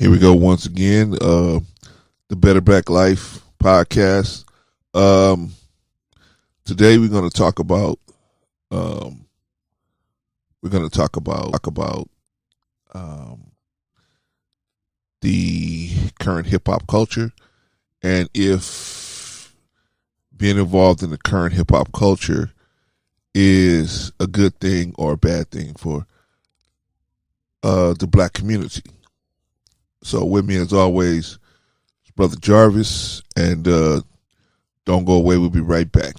Here we go once again. The Better Back Life podcast. Today we're going to talk about the current hip hop culture, and if being involved in the current hip hop culture is a good thing or a bad thing for the black community. So with me as always is Brother Jarvis, and don't go away, we'll be right back.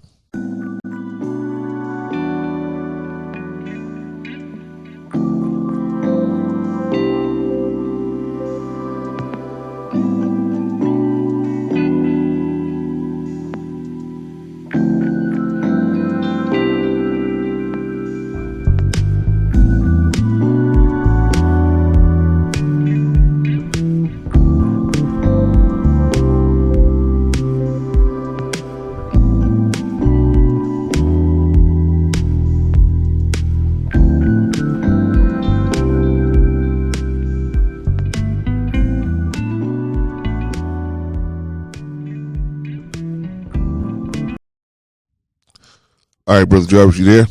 All right, Brother Jarvis, you there?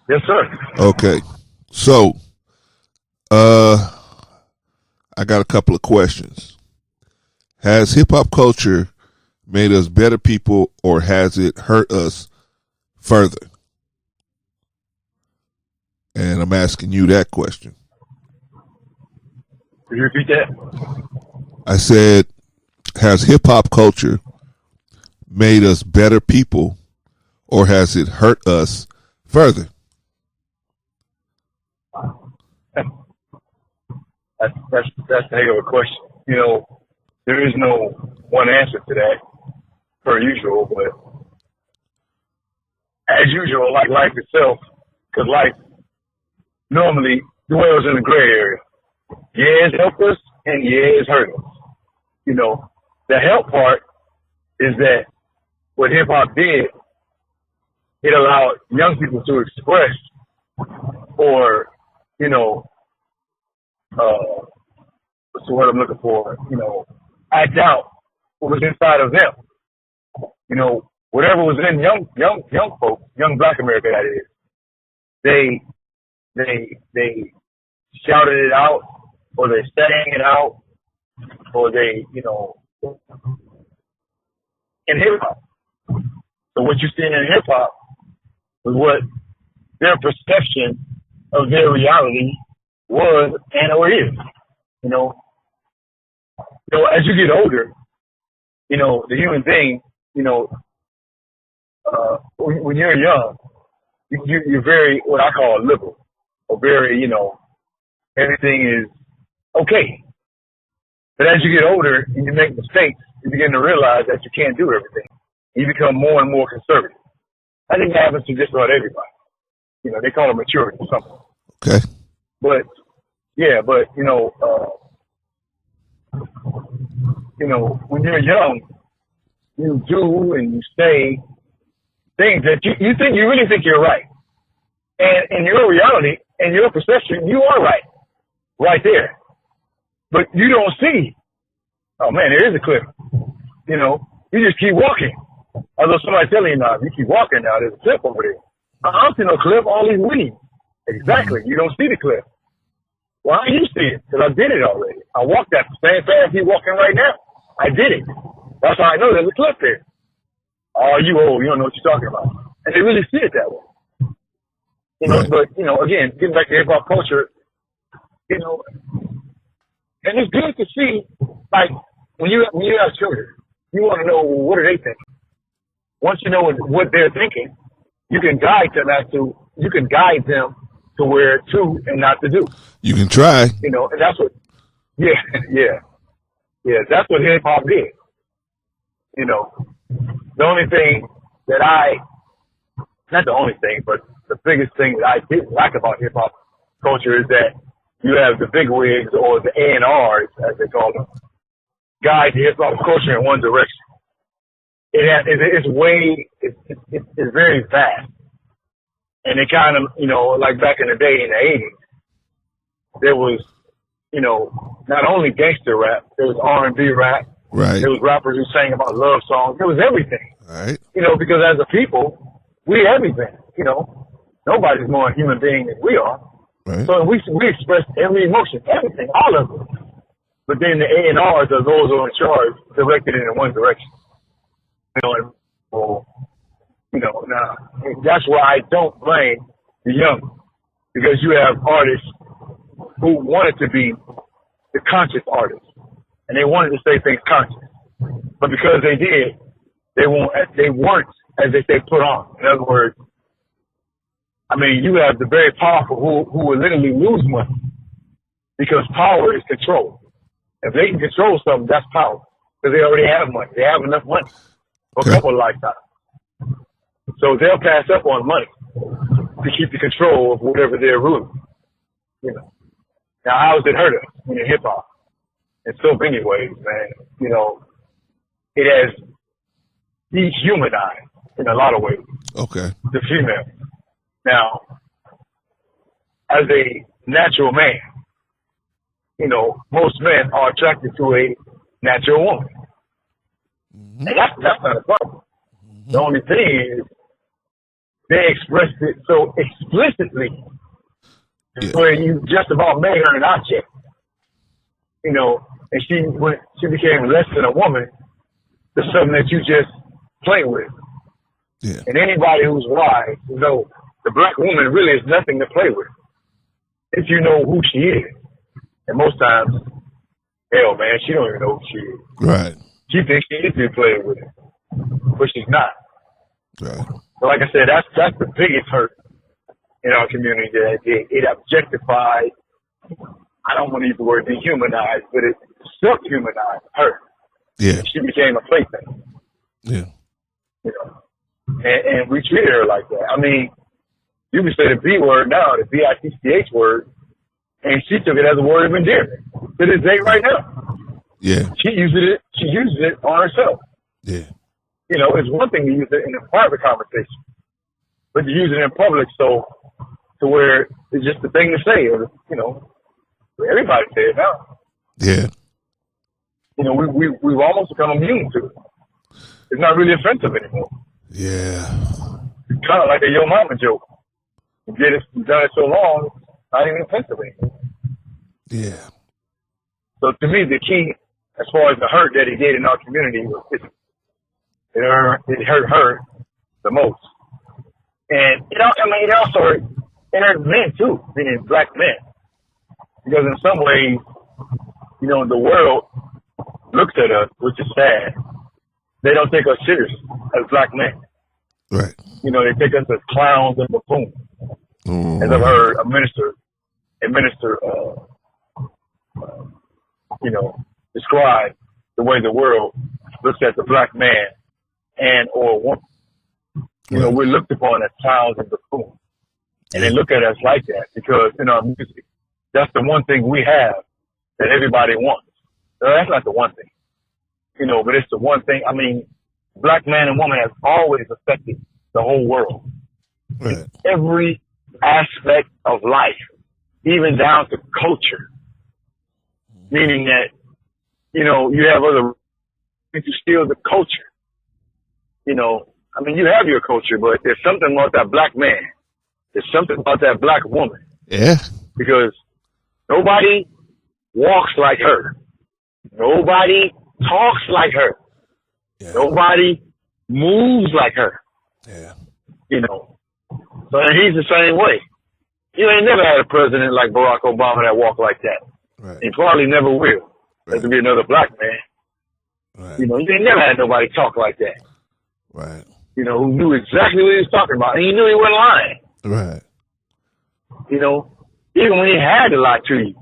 Yes, sir. Okay. So, I got a couple of questions. Has hip hop culture made us better people, or has it hurt us further? And I'm asking you that question. Could you repeat that? I said, has hip hop culture made us better people, or has it hurt us further? That's a heck of a question. You know, there is no one answer to that, per usual, but as usual, like life itself, because life normally dwells in the gray area. Yeah, it's helped us, and yeah, it's hurt us. You know, the help part is that what hip hop did, it allowed young people to express, or, you know, what's the word I'm looking for? You know, act out what was inside of them. You know, whatever was in young folks, young Black America, that is, they shouted it out, or they sang it out, or they, you know, in hip hop. So what you're seeing in hip hop was what their perception of their reality was and or is. You know, as you get older, you know, the human being, you know, when you're young, you're very, what I call liberal, or very, you know, everything is okay. But as you get older and you make mistakes, you begin to realize that you can't do everything. You become more and more conservative. I think that happens to just about everybody. You know, they call it maturity or something. Okay. But, yeah, you know, when you're young, you do and you say things that you really think you're right. And in your reality and your perception, you are right there. But you don't see, oh man, there is a cliff. You know, you just keep walking. Although somebody telling you now, if you keep walking now, there's a cliff over there. I don't see no cliff, all these weeds. Exactly. You don't see the cliff. Well, how do you see it? Because I did it already. I walked that same path you're walking right now. I did it. That's how I know there's a cliff there. Oh, you old. You don't know what you're talking about. And they really see it that way. You know, but, you know, again, getting back to hip hop culture, you know, and it's good to see, like, when you have children, you want to know, well, what are they thinking? Once you know what they're thinking, you can guide them to where to and not to do. You can try. You know, and that's what, yeah, that's what hip hop did. You know, the only thing that not the only thing, but the biggest thing that I didn't like about hip hop culture is that you have the big wigs, or the A&Rs, as they call them, guide hip hop culture in one direction. It's very vast. And it kind of, you know, like back in the day in the 80s, there was not only gangster rap, there was R&B rap. Right. There was rappers who sang about love songs. There was everything. Right. Because as a people, we everything. Nobody's more a human being than we are. Right. So we express every emotion, everything, all of it. But then the A&Rs are those who are in charge, directed it in one direction. Now that's why I don't blame the young, because you have artists who wanted to be the conscious artists, and they wanted to say things conscious, but because they did, they weren't, as they say, put on. In other words, you have the very powerful who will literally lose money, because power is control. If they can control something, that's power, because they already have money. They have enough money for a couple of lifetimes. So they'll pass up on money to keep the control of whatever they're ruling. Now, how has it hurt us in hip hop? In so many ways, man. It has dehumanized in a lot of ways. Okay. The female. Now, as a natural man, most men are attracted to a natural woman. Mm-hmm. And that's not a problem. Mm-hmm. The only thing is, they expressed it so explicitly, where you just about made her an object. And when she became less than a woman, it's something that you just play with. Yeah. And anybody who's wise, the black woman really is nothing to play with, if you know who she is. And most times, hell, man, she don't even know who she is. Right. She thinks she is to be playing with it, but she's not. Right. So like I said, that's the biggest hurt in our community. That it objectified. I don't want to use the word dehumanized, but it self-humanized her. Yeah. She became a plaything. Yeah. And we treated her like that. You can say the B word now, the B-I-T-C-H word, and she took it as a word of endearment to this day right now. Yeah. She uses it on herself. Yeah. It's one thing to use it in a private conversation, but to use it in public to where it's just the thing to say, or, everybody say it now. Yeah. We've almost become immune to it. It's not really offensive anymore. Yeah. It's kind of like a Yo Mama joke. You've done it so long, it's not even offensive anymore. Yeah. So to me, the key, as far as the hurt that it did in our community, it hurt her the most. And it also hurt men too, meaning black men. Because in some ways, the world looks at us, which is sad. They don't take us serious as black men. Right. They take us as clowns and buffoons. Mm-hmm. As I've heard a minister, describe the way the world looks at the black man and or woman. We're looked upon as clowns and buffoons. And they look at us like that because in our music, that's the one thing we have that everybody wants. So that's not the one thing, but it's the one thing. Black man and woman has always affected the whole world. Right. Every aspect of life, even down to culture. Meaning that, you have other things to steal the culture. You have your culture, but there's something about that black man. There's something about that black woman. Yeah. Because nobody walks like her. Nobody talks like her. Yeah. Nobody moves like her. Yeah. So he's the same way. You ain't never had a president like Barack Obama that walked like that. Right. He probably never will. There could be another black man. Right. You ain't never had nobody talk like that. Right. Who knew exactly what he was talking about. And he knew he wasn't lying. Right. Even when he had to lie to you,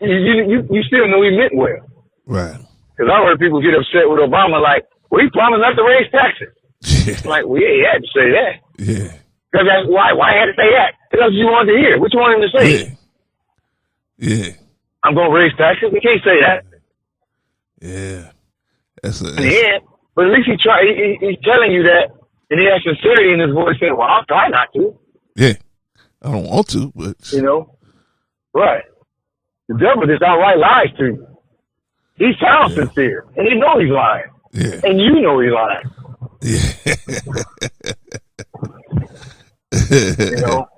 you still know he meant well. Right. Because I heard people get upset with Obama like, well, he promised not to raise taxes. Yeah. I'm like, well, yeah, he had to say that. Yeah. Because why he had to say that? Because you wanted to hear. What you want him to say? Yeah. Yeah. I'm going to raise taxes. We can't say that. Yeah. Yeah. But at least he's telling you that, and he has sincerity in his voice saying, well, I'll try not to. Yeah. I don't want to, but. Right. The devil just outright lies to you. He sounds sincere, and he know he's lying. Yeah. And you know he's lying. Yeah. You know?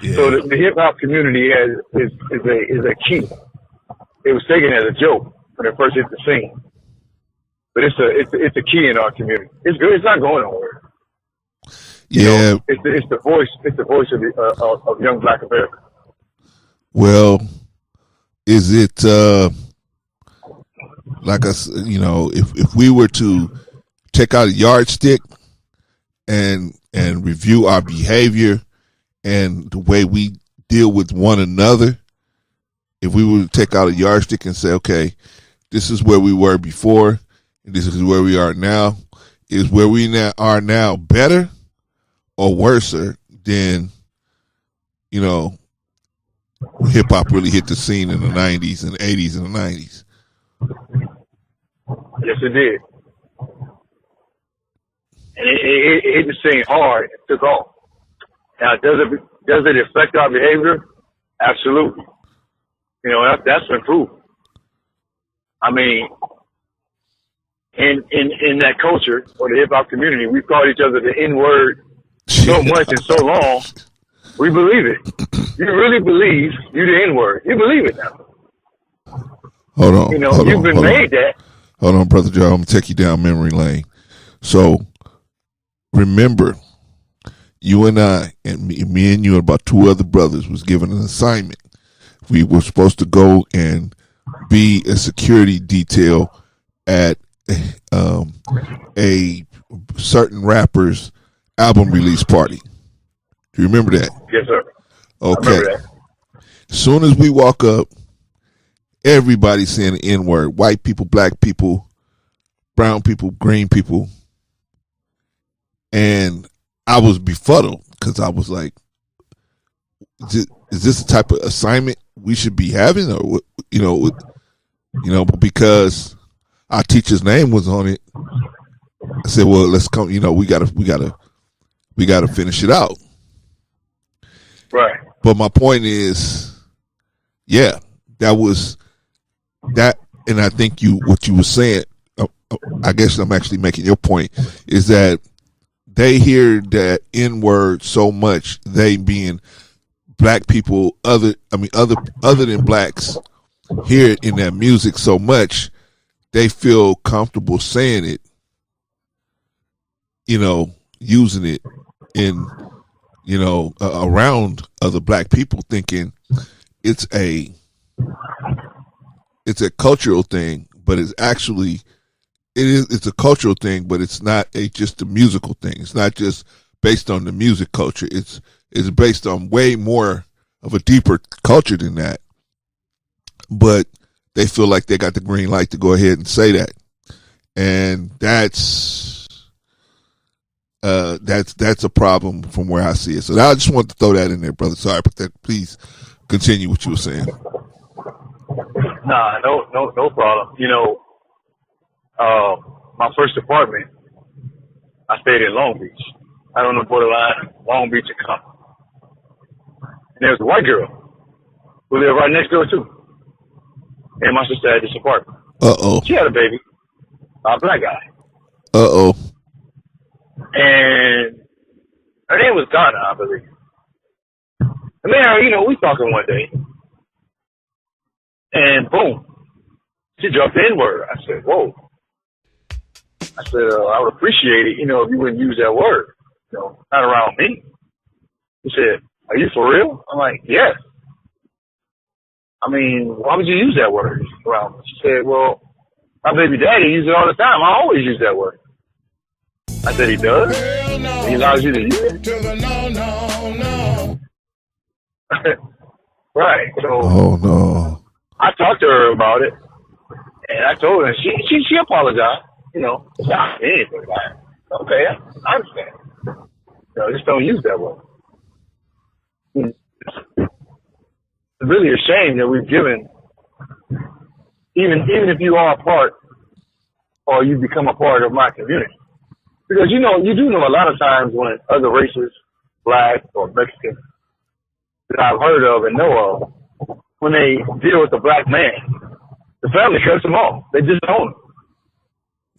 Yeah. So the hip-hop community is a key. It was taken as a joke when it first hit the scene. But it's a key in our community. It's good. It's not going nowhere. Yeah. It's the voice. It's the voice of young Black America. Well, is it like us? You know, if we were to take out a yardstick and review our behavior and the way we deal with one another, if we were to take out a yardstick and say, okay, this is where we were before, and this is where we are now, is where we are now better or worse than, you know, hip hop really hit the scene in the 90s and 80s and the 90s? Yes, it did. And it hit the scene hard. It took off. Now, does it affect our behavior? Absolutely. You know, that's been proven. I mean, in that culture or the hip hop community, we've called each other the N-word so much and so long, we believe it. You really believe you're the N-word. You believe it now. Hold on. You know, you've been made that. Hold on, Brother Joe. I'm going to take you down memory lane. So, remember, you and I, and me and you and about two other brothers was given an assignment. We were supposed to go and be a security detail at a certain rapper's album release party. Do you remember that? Yes, sir. Okay. I remember that. As soon as we walk up, everybody's saying the N-word. White people, black people, brown people, green people. And I was befuddled because I was like, is this the type of assignment we should be having? Or, but because our teacher's name was on it, I said, well, let's come, we gotta finish it out. Right. But my point is, yeah, that was that. And I think what you were saying, I guess I'm actually making your point, is that they hear that N-word so much, they being black people, other than blacks, hear it in their music so much, they feel comfortable saying it, using it in, around other black people, thinking it's a cultural thing, but it's actually, it's a cultural thing, but it's not just a musical thing. It's not just based on the music culture. It's based on way more of a deeper culture than that. But they feel like they got the green light to go ahead and say that. And that's a problem from where I see it. So I just wanted to throw that in there, brother. Sorry, but please continue what you were saying. Nah, no problem. My first apartment, I stayed in Long Beach. Right on the borderline, Long Beach and Compton. And there was a white girl who lived right next door too. And my sister had this apartment. Uh-oh. She had a baby, a black guy. Uh-oh. And her name was Donna, I believe. And then, we talking one day. And boom, she dropped the N-word. I said, whoa. I said, I would appreciate it, if you wouldn't use that word, not around me. He said, are you for real? I'm like, yes. I mean, why would you use that word around me? She said, well, my baby daddy uses it all the time. I always use that word. I said, he does? No. He allows you to use it? No. Right. So, oh, no. I talked to her about it, and I told her, she apologized. It's not anything like, okay, I understand. Just don't use that word. It's really a shame that we've given, even if you are a part or you become a part of my community. Because, you do know a lot of times when other races, black or Mexican, that I've heard of and know of, when they deal with the black man, the family cuts them off. They disown them.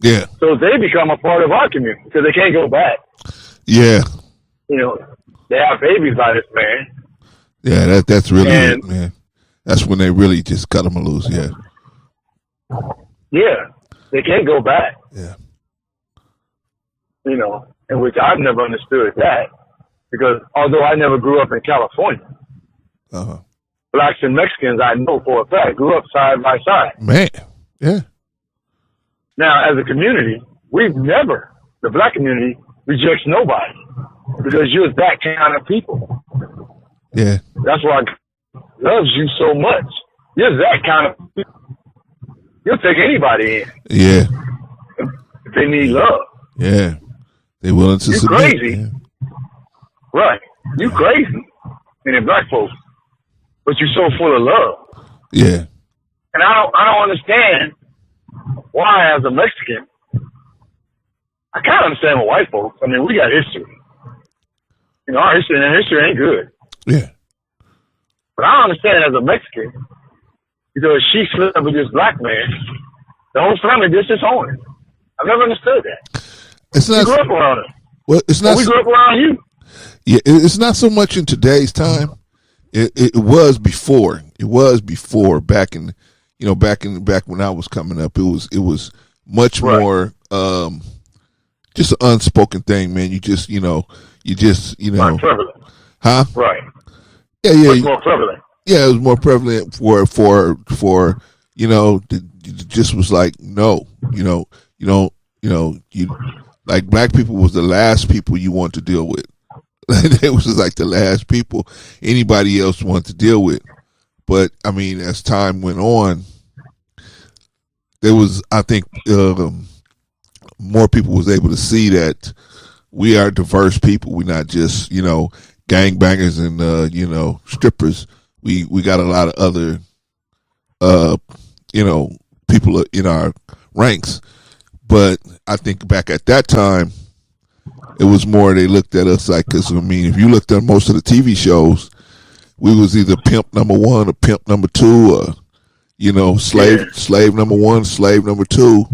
Yeah. So they become a part of our community because they can't go back. Yeah. You know, they have babies by this man. Yeah, that's really it, man. That's when they really just cut them loose. Yeah. Yeah, they can't go back. Yeah. You know, in which I've never understood that because although I never grew up in California, blacks and Mexicans, I know for a fact, grew up side by side. Man, yeah. Now, as a community, the black community rejects nobody because you're that kind of people. Yeah. That's why God loves you so much. You're that kind of people. You'll take anybody in. Yeah. If they need love. Yeah. They willing to submit. You crazy. Yeah. Right. You crazy. And they're black folks. But you're so full of love. Yeah. And I don't understand why, as a Mexican, I kind of understand with white folks. I mean, we got history. You know, our history ain't good. Yeah. But I don't understand as a Mexican, because she slept with this black man, the whole family just disowned her. I've never understood that. It's not. We grew up around her. Well, it's not. We grew up around you. Yeah, it's not so much in today's time. It was before. It was before back in, back when I was coming up. It was much more just an unspoken thing, man. You just Right, prevalent. Huh? Right. Yeah, yeah. Much more prevalent. Yeah, it was more prevalent for just was like no, like black people was the last people you want to deal with. It was just like the last people anybody else wanted to deal with. But I mean, as time went on, there was, I think, more people was able to see that we are diverse people. We're not just gangbangers and strippers. We got a lot of other people in our ranks. But I think back at that time, it was more they looked at us like, because I mean, if you looked at most of the TV shows, we was either pimp number one or pimp number two, or slave number one, slave number two,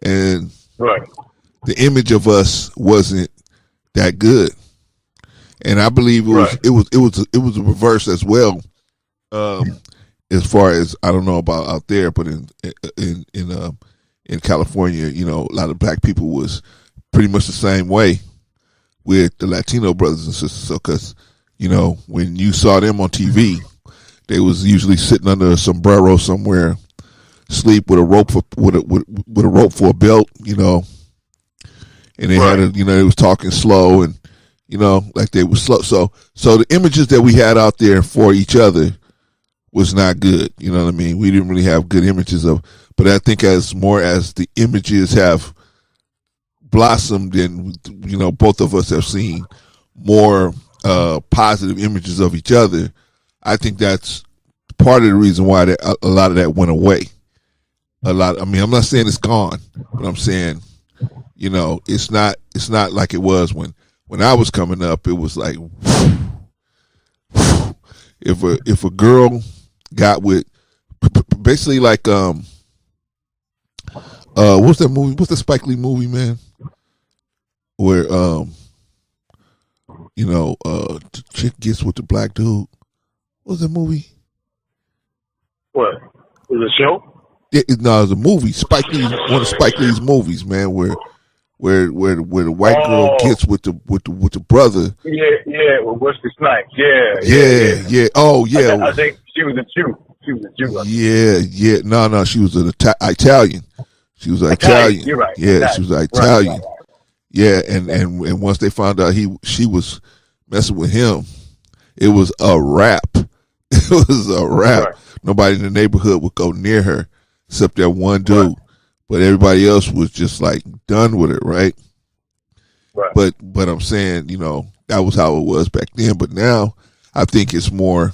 and right. The image of us wasn't that good. And I believe it was a reverse as well. As far as, I don't know about out there, but in California, a lot of black people was pretty much the same way with the Latino brothers and sisters. So, because when you saw them on TV, they was usually sitting under a sombrero somewhere, sleep with a rope with a rope for a belt, and they had they was talking slow and like they were slow. So the images that we had out there for each other was not good. You know what I mean? We didn't really have good images of. But I think as the images have blossomed, and both of us have seen more positive images of each other, I think that's part of the reason why a lot of that went away. I mean, I'm not saying it's gone, but I'm saying, it's not like it was when I was coming up. It was like, if a girl got with, basically like what's that movie? What's the Spike Lee movie, man? Where the chick gets with the black dude. What was that movie? What? Was it a show? It was a movie. Spike Lee, one of Spike Lee's movies, man, where the white girl gets with the brother. Yeah, with Wesley Snipes. Yeah. Oh, yeah. I think she was a Jew. Yeah. No, she was an Italian. She was Italian. You're right. Yeah, Italian. she was Italian. Right. Yeah, and once they found out she was messing with him, it was a wrap. It was a wrap. Right. Nobody in the neighborhood would go near her except that one dude. Right. But everybody else was just like done with it, right? Right. But I'm saying, that was how it was back then. But now I think it's more.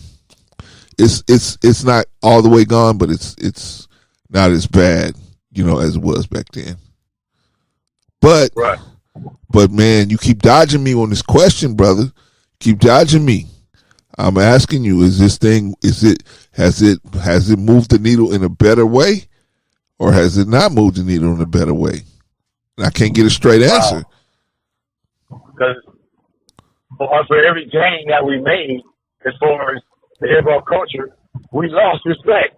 It's not all the way gone, but it's not as bad, as it was back then. But right. But man, you keep dodging me on this question, brother. Keep dodging me. I'm asking you: has it moved the needle in a better way, or has it not moved the needle in a better way? And I can't get a straight answer. Because for every gain that we made, as far as the hip hop culture, we lost respect.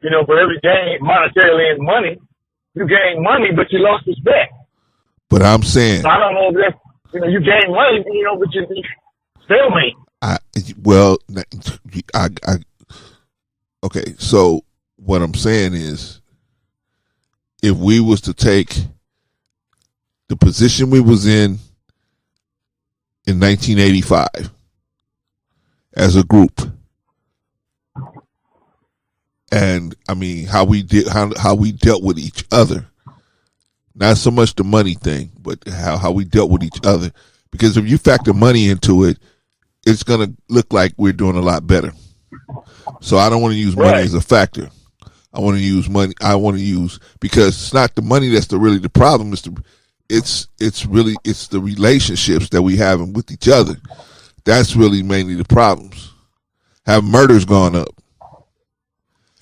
You know, for every gain monetarily in money, you gain money, but you lost respect. But I'm saying, so I don't know if that's, you know, you gain money, you know, but you stalemate. Okay. So what I'm saying is, if we was to take the position we was in 1985 as a group, and I mean how we dealt with each other, not so much the money thing, but how we dealt with each other. Because if you factor money into it, it's gonna look like we're doing a lot better. So I don't want to use money as a factor. I want to use money. Because it's not the money that's really the problem. It's the relationships that we have with each other. That's really mainly the problems. Have murders gone up?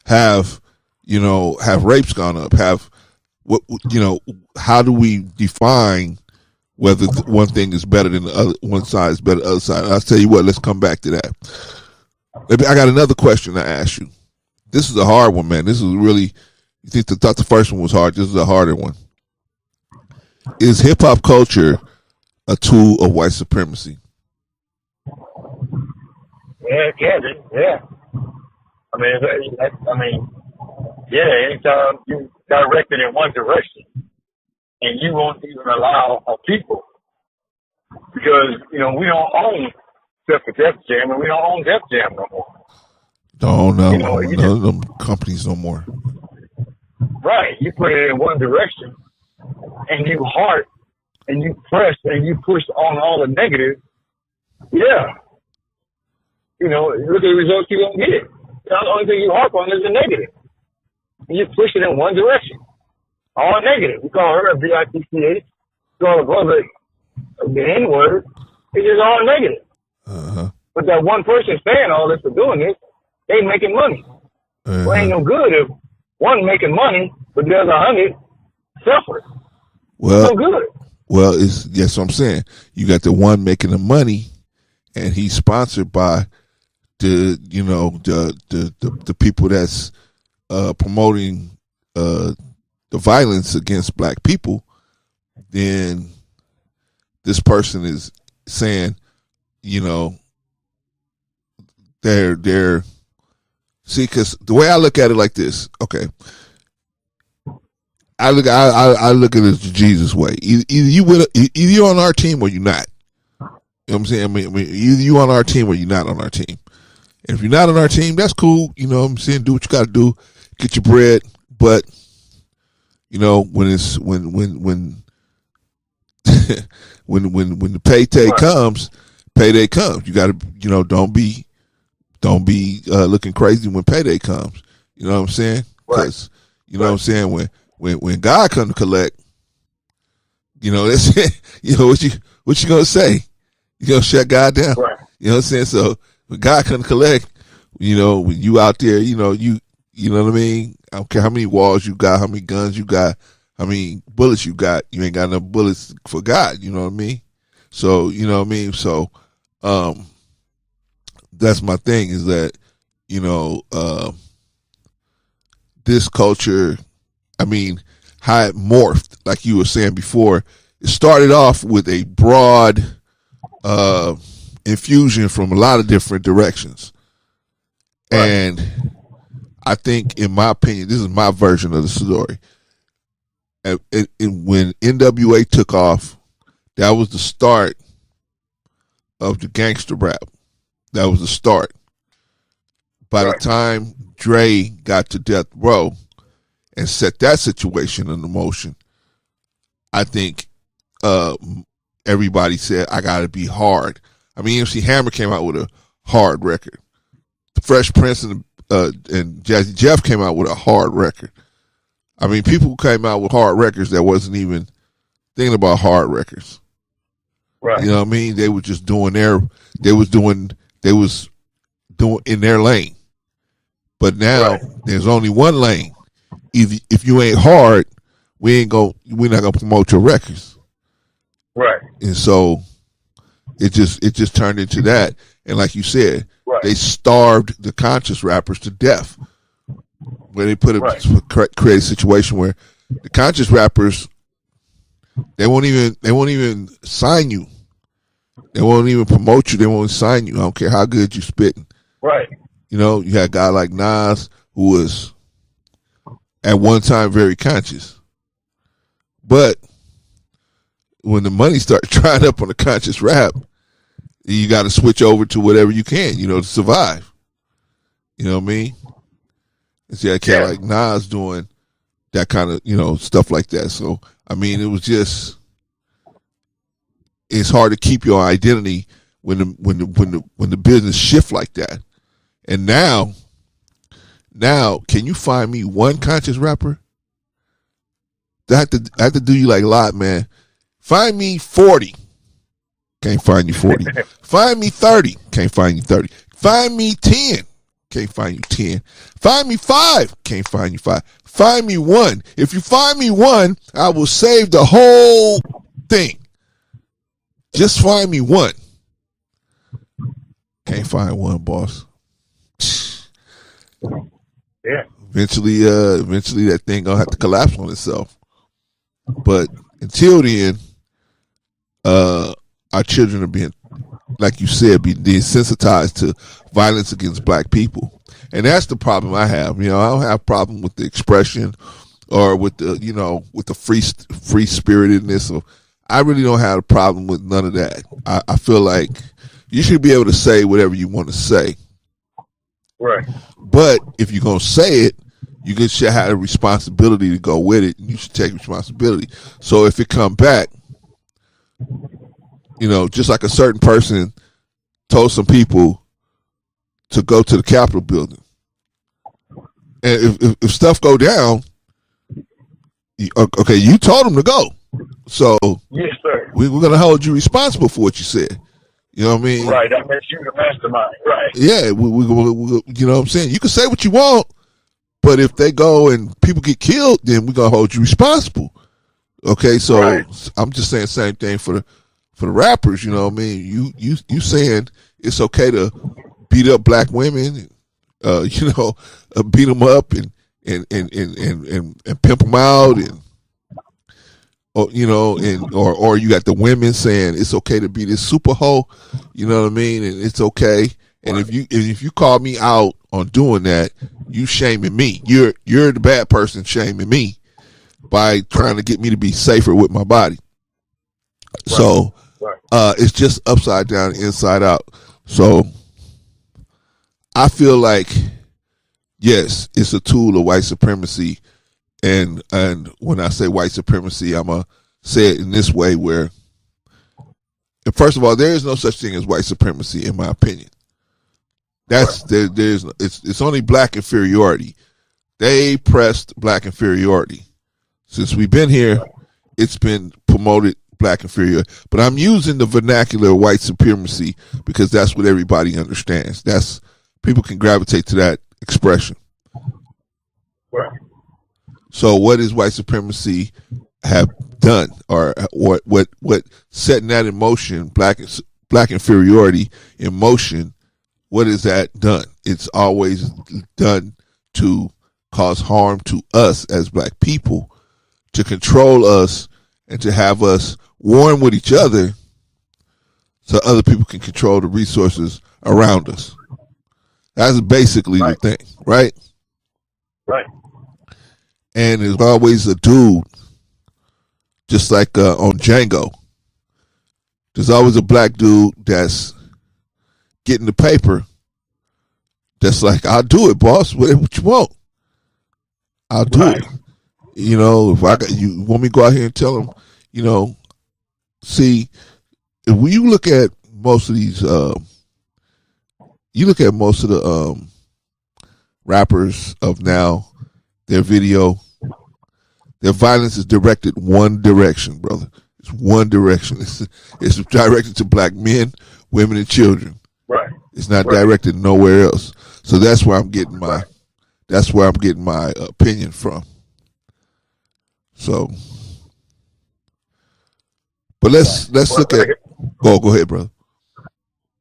Have rapes gone up? How do we define whether one thing is better than the other, one side is better than the other side? I'll tell you what, let's come back to that. I got another question to ask you. This is a hard one, man. This is really, you thought the first one was hard. This is a harder one. Is hip hop culture a tool of white supremacy? Yeah, it can be. Yeah. Anytime you direct it in one direction and you won't even allow a people, because, you know, we don't own Except for Def Jam, and we don't own Def Jam no more. No, them companies no more. Right. You put it in one direction, and you heart, and you press, and you push on all the negatives. Yeah. You know, look at the results you're going to get. The only thing you harp on is the negative. And you push it in one direction. All negative. You call her a bitch. Call her brother the N-word. It's just all negative. Uh-huh. But that one person saying all this for doing this, they making money. Uh-huh. Well, ain't no good if one making money, but the other 100 suffer. Well, no good. Well, that's what I'm saying. You got the one making the money, and he's sponsored by the people that's promoting the violence against black people. Then this person is saying, they're see, because the way I look at it like this, okay. I look at it the Jesus way. Either you're on our team or you're not. You know what I'm saying? I mean, either you on our team or you're not on our team. And if you're not on our team, that's cool. You know what I'm saying? Do what you got to do, get your bread. But when it's when the payday comes. You got to don't be looking crazy when payday comes. You know what I'm saying? Because what I'm saying, when God come to collect, that's what you gonna say? You gonna shut God down? Right. You know what I'm saying? So when God come to collect, when you out there, you know what I mean? I don't care how many walls you got, how many guns you got, how many bullets you got. You ain't got enough bullets for God. You know what I mean? So you know what I mean? So that's my thing, is that this culture, I mean, how it morphed, like you were saying before, it started off with a broad infusion from a lot of different directions. Right. And I think, in my opinion, this is my version of the story. When NWA took off, that was the start of the gangster rap. That was the start. By the time Dre got to Death Row and set that situation into motion, I think everybody said, I got to be hard. I mean, MC Hammer came out with a hard record. The Fresh Prince and Jazzy Jeff came out with a hard record. I mean, people came out with hard records that wasn't even thinking about hard records. Right. You know what I mean? They were just doing they was doing they was doing in their lane. But now there's only one lane. If you ain't hard, we're not gonna promote your records. Right. And so it just turned into that. And like you said, they starved the conscious rappers to death. Where they create a situation where the conscious rappers, they won't even sign you. They won't even promote you. They won't sign you. I don't care how good you spitting. Right. You know, you had a guy like Nas who was at one time very conscious. But when the money starts drying up on the conscious rap, you got to switch over to whatever you can, you know, to survive. You know what I mean? And see, I can't like Nas doing that kind of, you know, stuff like that. So, I mean, it was just, it's hard to keep your identity when the business shift like that. And now, can you find me one conscious rapper? I have to do you like a lot, man. Find me 40. Can't find you 40. Find me 30. Can't find you 30. Find me 10. Can't find you 10. Find me 5. Can't find you 5. Find me 1. If you find me 1, I will save the whole thing. Just find me 1. Can't find one, boss. Yeah. Eventually that thing gonna have to collapse on itself. But until then, our children are being, like you said, being desensitized to violence against black people. And that's the problem I have. You know, I don't have a problem with the expression or with the, you know, with the free spiritedness. So I really don't have a problem with none of that. I feel like you should be able to say whatever you want to say. Right. But if you're going to say it, you should have a responsibility to go with it, and you should take responsibility. So if it come back, you know, just like a certain person told some people to go to the Capitol building. And if stuff go down, okay, you told them to go. So yes, sir. We're going to hold you responsible for what you said. You know what I mean? Right. That makes you the mastermind. Right. Yeah. We you know what I'm saying? You can say what you want, but if they go and people get killed, then we're going to hold you responsible. Okay. So I'm just saying same thing for the rappers. You know what I mean? You saying it's okay to beat up black women, you know, beat them up and pimp them out, and you know, or you got the women saying it's okay to be this super hoe, you know what I mean, and it's okay. And if you call me out on doing that, you shaming me. You're the bad person shaming me by trying to get me to be safer with my body. Right. So it's just upside down, inside out. So I feel like, yes, it's a tool of white supremacy. And when I say white supremacy, I'm going to say it in this way where, first of all, there is no such thing as white supremacy, in my opinion. It's only black inferiority. They pressed black inferiority. Since we've been here, it's been promoted black inferiority. But I'm using the vernacular of white supremacy because that's what everybody understands. People can gravitate to that expression. Right. So what does white supremacy have done, or what setting that in motion, black inferiority in motion? What has that done? It's always done to cause harm to us as black people, to control us, and to have us warring with each other so other people can control the resources around us. That's basically the thing, right? Right. And there's always a dude, just like on Django. There's always a black dude that's getting the paper. That's like, I'll do it, boss. Whatever you want, I'll do it. You know, if you want me to go out here and tell them, you know, see, if you look at most of these, you look at most of the rappers of now, their video, their violence is directed one direction, brother. It's one direction. It's directed to black men, women, and children. Right. It's not Right. directed nowhere else. So that's where I'm getting my opinion from. So, but let's look at. Go ahead, brother.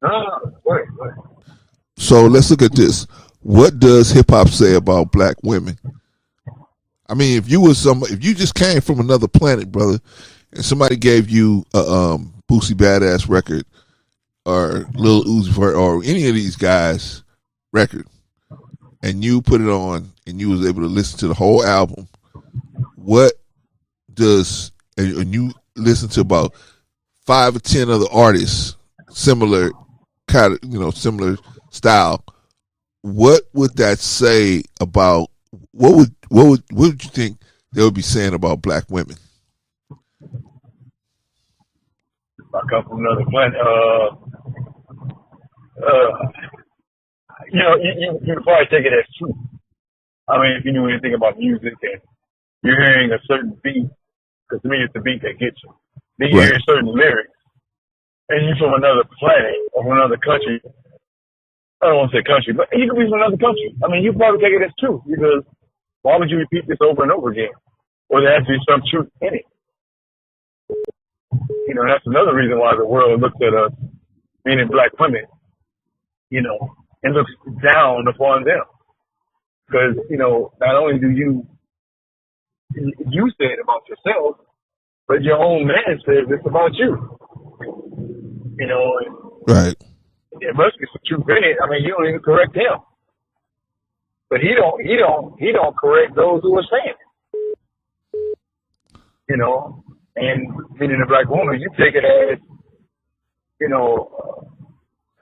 No. Go ahead. So let's look at this. What does hip hop say about black women? I mean, if you just came from another planet, brother, and somebody gave you a Boosie Badass record or Lil Uzi Vert or any of these guys' record, and you put it on and you was able to listen to the whole album, and you listen to about 5 or 10 other artists, similar kind of, similar style, what would that say about what would you think they would be saying about black women? I come from another planet. You probably take it as truth. I mean, if you knew anything about music and you're hearing a certain beat, because to me it's the beat that gets you. Then you hear certain lyrics, and you're from another planet or from another country. I don't want to say country, but you could be from another country. I mean, you probably take it as truth, because why would you repeat this over and over again? Or there has to be some truth in it. That's another reason why the world looks at us, meaning black women, and looks down upon them. Because, not only do you say it about yourself, but your own man says it's about you. Right. There must be some truth in it. I mean, you don't even correct him. But he don't correct those who are saying it. And meaning a black woman, you take it as,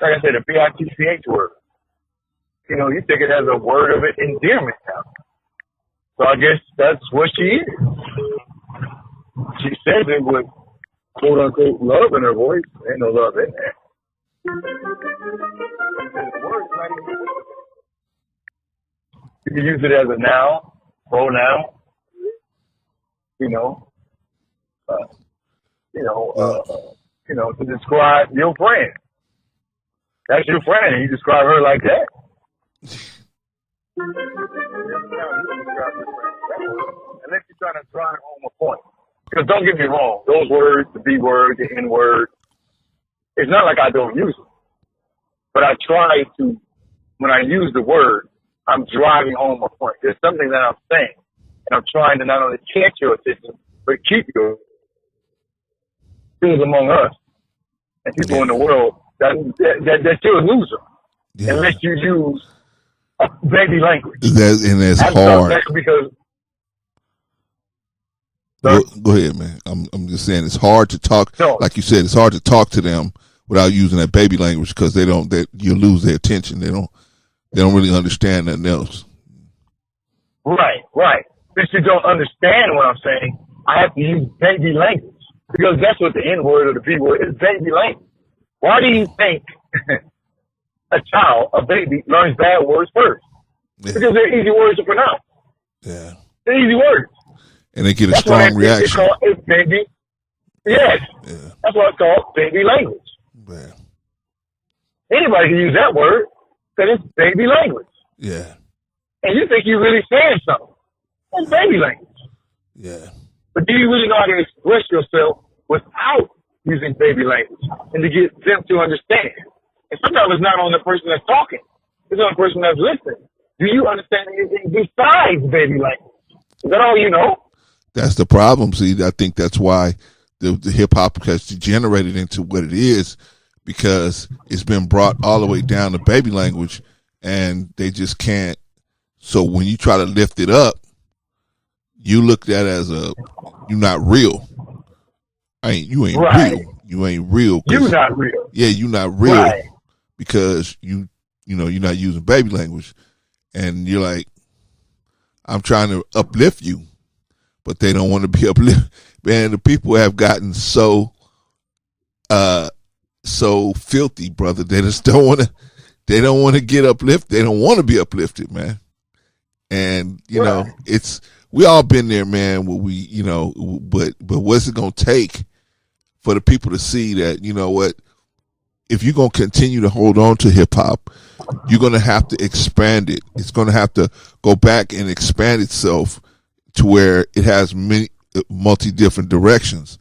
like I said, a BITCH word. You take it as a word of endearment now. So I guess that's what she is. She says it with quote unquote love in her voice. Ain't no love in there. You can use it as a noun, pronoun, to describe your friend. That's your friend, and you describe her like that. Unless you're trying to drive home a point. Because don't get me wrong, those words, the B word, the N word, it's not like I don't use them. But I try to, when I use the word, I'm driving home a point. There's something that I'm saying. And I'm trying to not only catch your attention, but keep your things among us and people in the world that you're a loser. Yeah. Unless you use baby language. That's hard. Because go ahead, man. I'm just saying it's hard to talk. No. Like you said, it's hard to talk to them without using that baby language, because you lose their attention. They don't really understand nothing else. Right. Since you don't understand what I'm saying, I have to use baby language, because that's what the N word or the B word is, baby language. Why do you think a baby learns bad words first? Yeah. Because they're easy words to pronounce. Yeah. They're easy words. And they get a strong reaction. It's baby. Yes. Yeah. That's why it's called baby language. Yeah. Anybody can use that word, because it's baby language. Yeah. And you think you're really saying something. It's baby language. Yeah. But do you really know how to express yourself without using baby language and to get them to understand? And sometimes it's not on the person that's talking. It's on the person that's listening. Do you understand anything besides baby language? Is that all you know? That's the problem. See, I think that's why the hip hop has degenerated into what it is, because it's been brought all the way down to baby language, and they just can't. So when you try to lift it up, you looked at as you're not real. You ain't right. real. You ain't real. You're not real. Yeah, you're not real, right. Because you're not using baby language, and you're like, I'm trying to uplift you, but they don't want to be uplifted. Man, the people have gotten so filthy, brother. They just don't want to. They don't want to get uplifted. They don't want to be uplifted, man. And we all been there, man. Where but what's it gonna take for the people to see that, you know what, if you're going to continue to hold on to hip hop, you're going to have to expand it. It's going to have to go back and expand itself to where it has many multi different directions.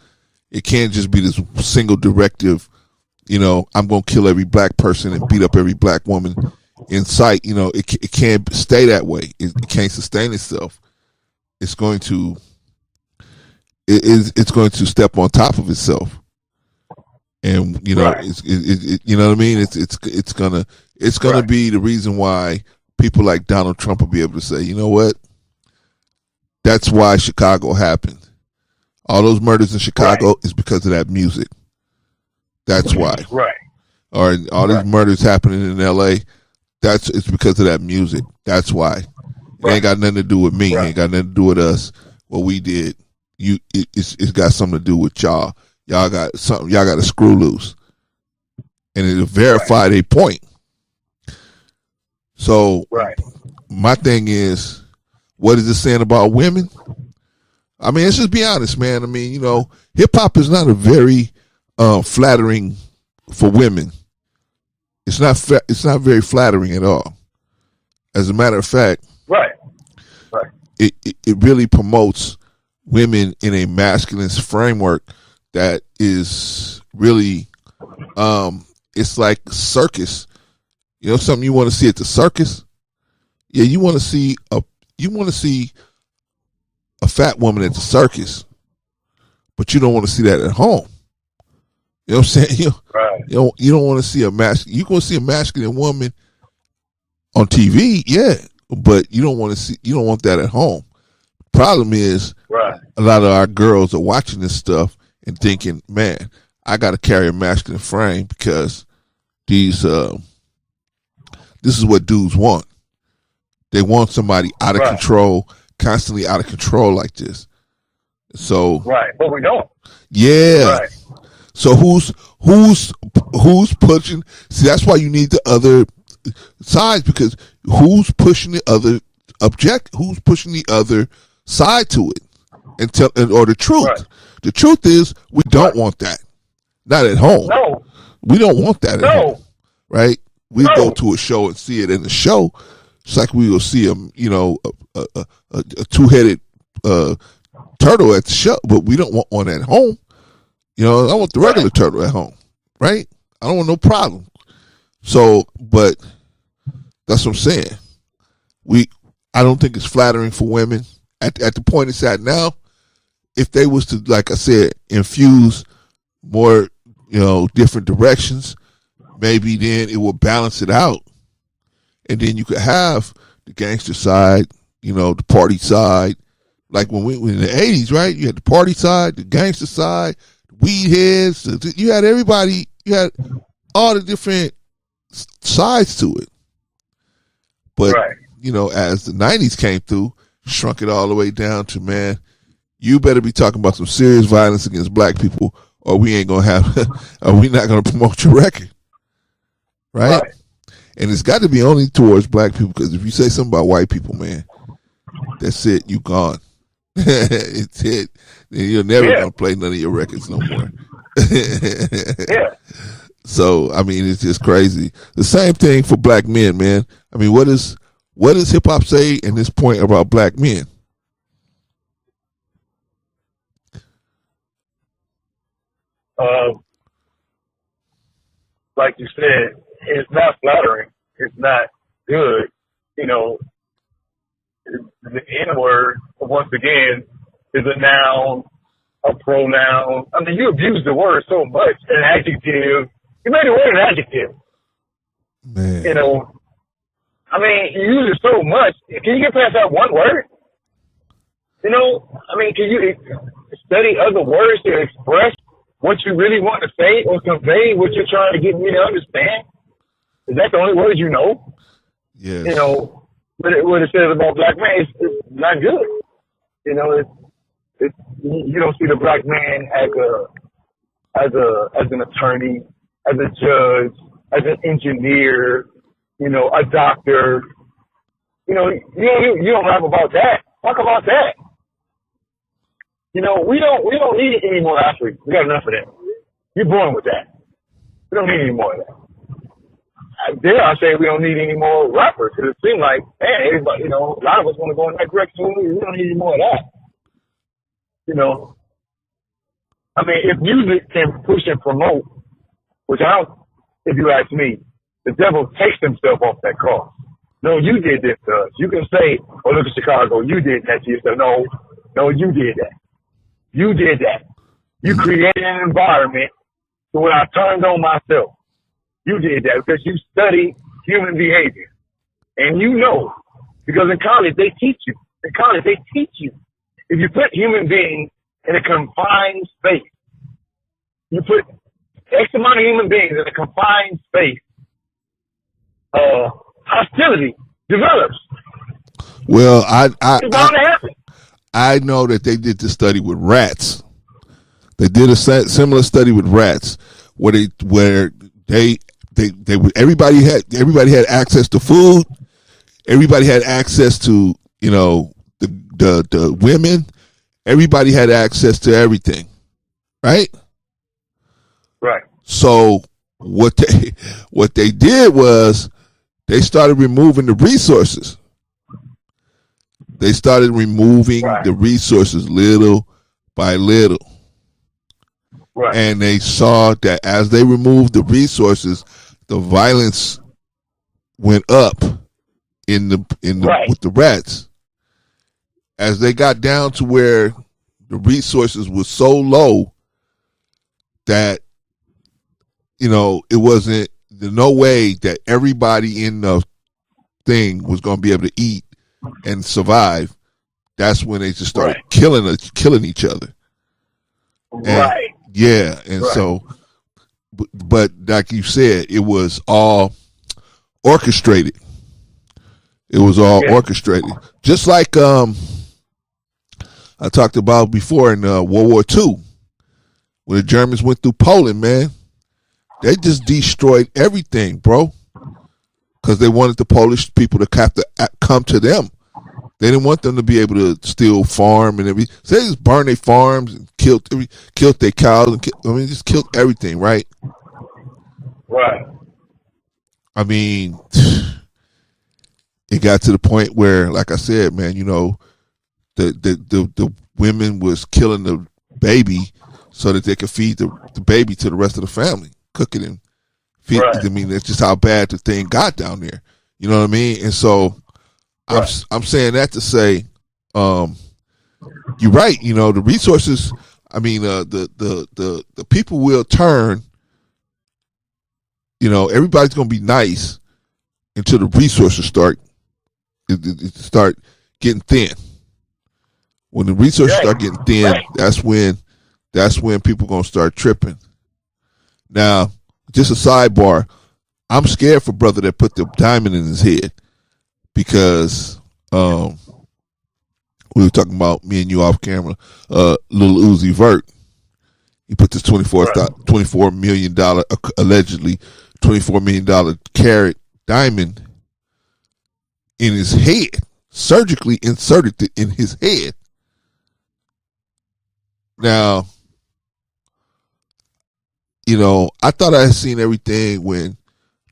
It can't just be this single directive, I'm going to kill every black person and beat up every black woman in sight. It can't stay that way. It can't sustain itself. It's going to it's going to step on top of itself. And Right. you know what I mean. It's gonna Right. be the reason why people like Donald Trump will be able to say, you know what, that's why Chicago happened. All those murders in Chicago Right. is because of that music. That's why. Right. Or all these Right. murders happening in L.A. It's because of that music. That's why. It Right. ain't got nothing to do with me. It Right. ain't got nothing to do with us. What we did. It's got something to do with y'all. Y'all got something. Y'all got to screw loose, and it'll verify their point. So Right. my thing is, what is it saying about women? I mean, let's just be honest, man. I mean, hip hop is not a very flattering for women. It's not very flattering at all. As a matter of fact, Right. Right. it really promotes women in a masculine framework that is really it's like circus. Something you want to see at the circus? Yeah, you want to see a fat woman at the circus, but you don't want to see that at home. You know what I'm saying? Right. You don't want to see you going to see a masculine woman on TV, yeah, but you don't want that at home. Problem is, Right. a lot of our girls are watching this stuff and thinking, man, I got to carry a masculine frame because this is what dudes want. They want somebody out of Right. control, constantly out of control like this. So Right. But we don't. yeah. Right. So who's pushing? See, that's why you need the other sides, because who's pushing the other Who's pushing the other side to it? Or the truth. Right. The truth is, we don't want that. Not at home. No. We don't want that at home. No. Right? We No. go to a show and see it in the show. It's like we will see a two-headed turtle at the show, but we don't want one at home. I want the regular turtle at home, right? I don't want no problem. So, but that's what I'm saying. I don't think it's flattering for women at the point it's at now. If they was to, like I said, infuse more, different directions, maybe then it will balance it out, and then you could have the gangster side, the party side. Like when we were in the '80s, right? You had the party side, the gangster side, weed heads. You had everybody. You had all the different sides to it. But Right. as the '90s came through, shrunk it all the way down to, man, you better be talking about some serious violence against black people, or we ain't gonna have, or we not gonna promote your record, right? Right. And it's got to be only towards black people, because if you say something about white people, man, that's it. You gone. It's it. You're never gonna play none of your records no more. Yeah. So I mean, it's just crazy. The same thing for black men, man. I mean, what does hip hop say in this point about black men? Like you said, it's not flattering. It's not good. The N word, once again, is a noun, a pronoun. I mean, you abuse the word so much. An adjective. You made the word an adjective. Man. I mean, you use it so much. Can you get past that one word? I mean, can you study other words to express what you really want to say or convey what you're trying to get me to understand? Is that the only word you know? Yes. What it says about black man, it's not good. It's you don't see the black man as an attorney, as a judge, as an engineer, a doctor. You don't rap about that. Talk about that. We don't need any more athletes. We got enough of them. You're born with that. We don't need any more of that. Dare I say we don't need any more rappers? Because it seems like, man, everybody, a lot of us want to go in that direction. We don't need any more of that. I mean, if music can push and promote, which I don't, if you ask me, the devil takes himself off that cross. No, you did this to us. You can say, oh, look at Chicago, you did that to yourself. No, you did that. You did that. You created an environment to where I turned on myself. You did that because you study human behavior. And because in college they teach you. If you put human beings in a confined space, you put X amount of human beings in a confined space, hostility develops. Well, I I know that they did this study with rats. They did a similar study with rats where everybody had access to food. Everybody had access to, the women. Everybody had access to everything. Right? Right. So what they did was they started removing the resources. They started removing the resources little by little. Right. And they saw that as they removed the resources, the violence went up with the rats. As they got down to where the resources were so low that it wasn't no way that everybody in the thing was going to be able to eat and survive. That's when they just started killing each other. Right. Yeah, and so, but like you said, it was all orchestrated. It was all orchestrated, just like I talked about before in World War II, when the Germans went through Poland. Man, they just destroyed everything, bro, because they wanted the Polish people to have to come to them. They didn't want them to be able to still farm and everything. So they just burned their farms and killed their cows and just killed everything, right? Right. I mean, it got to the point where, like I said, man, the women was killing the baby so that they could feed the baby to the rest of the family, cook it and feed. Right. I mean, that's just how bad the thing got down there. You know what I mean? And so. Right. I'm saying that to say, you're right. The resources. I mean, the people will turn. Everybody's going to be nice until the resources start getting thin. When the resources start getting thin, that's when people going to start tripping. Now, just a sidebar. I'm scared for brother that put the diamond in his head. Because we were talking about, me and you off camera, Lil Uzi Vert. He put this $24 million, allegedly $24 million carat diamond in his head, surgically inserted it in his head. Now, I thought I had seen everything when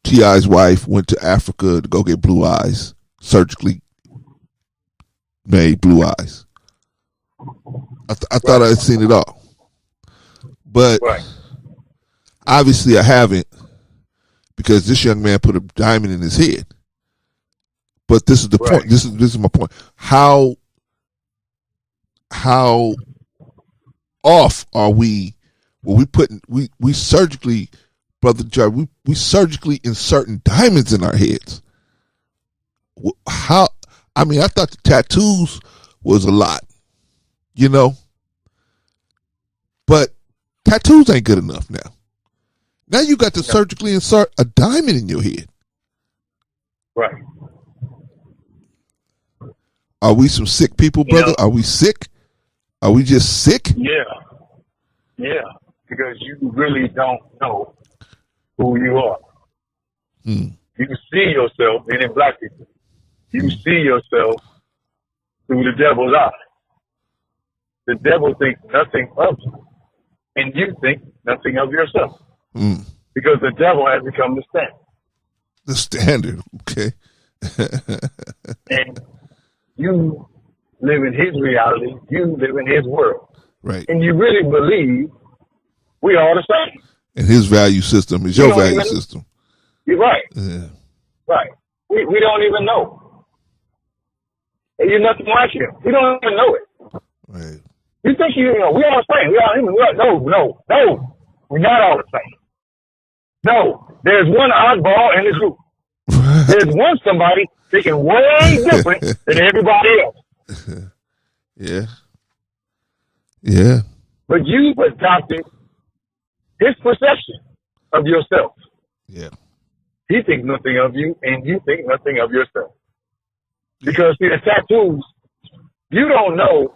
T.I.'s wife went to Africa to go get blue eyes. Surgically made blue eyes. I thought I had seen it all, but obviously I haven't, because this young man put a diamond in his head. But this is the point. This is my point. How off are we when we surgically, Brother Jerry, we surgically inserting diamonds in our heads? How? I mean, I thought the tattoos was a lot, but tattoos ain't good enough now. Now you got to surgically insert a diamond in your head. Right. Are we some sick people, brother? Are we sick? Are we just sick? Yeah, because you really don't know who you are. You see yourself, meaning black people. You see yourself through the devil's eye. The devil thinks nothing of you, and you think nothing of yourself. Because because the devil has become the standard. The standard, okay. And you live in his reality. You live in his world. Right. And you really believe we are the same. And his value system is your value system. You're right. Yeah. Right. We don't even know. And you're nothing like him. We don't even know it. Right. You think we all the same. No. We're not all the same. No. There's one oddball in this group. There's one somebody thinking way different than everybody else. Yeah. Yeah. But you've adopted his perception of yourself. Yeah. He thinks nothing of you, and you think nothing of yourself. Because, see, the tattoos, you don't know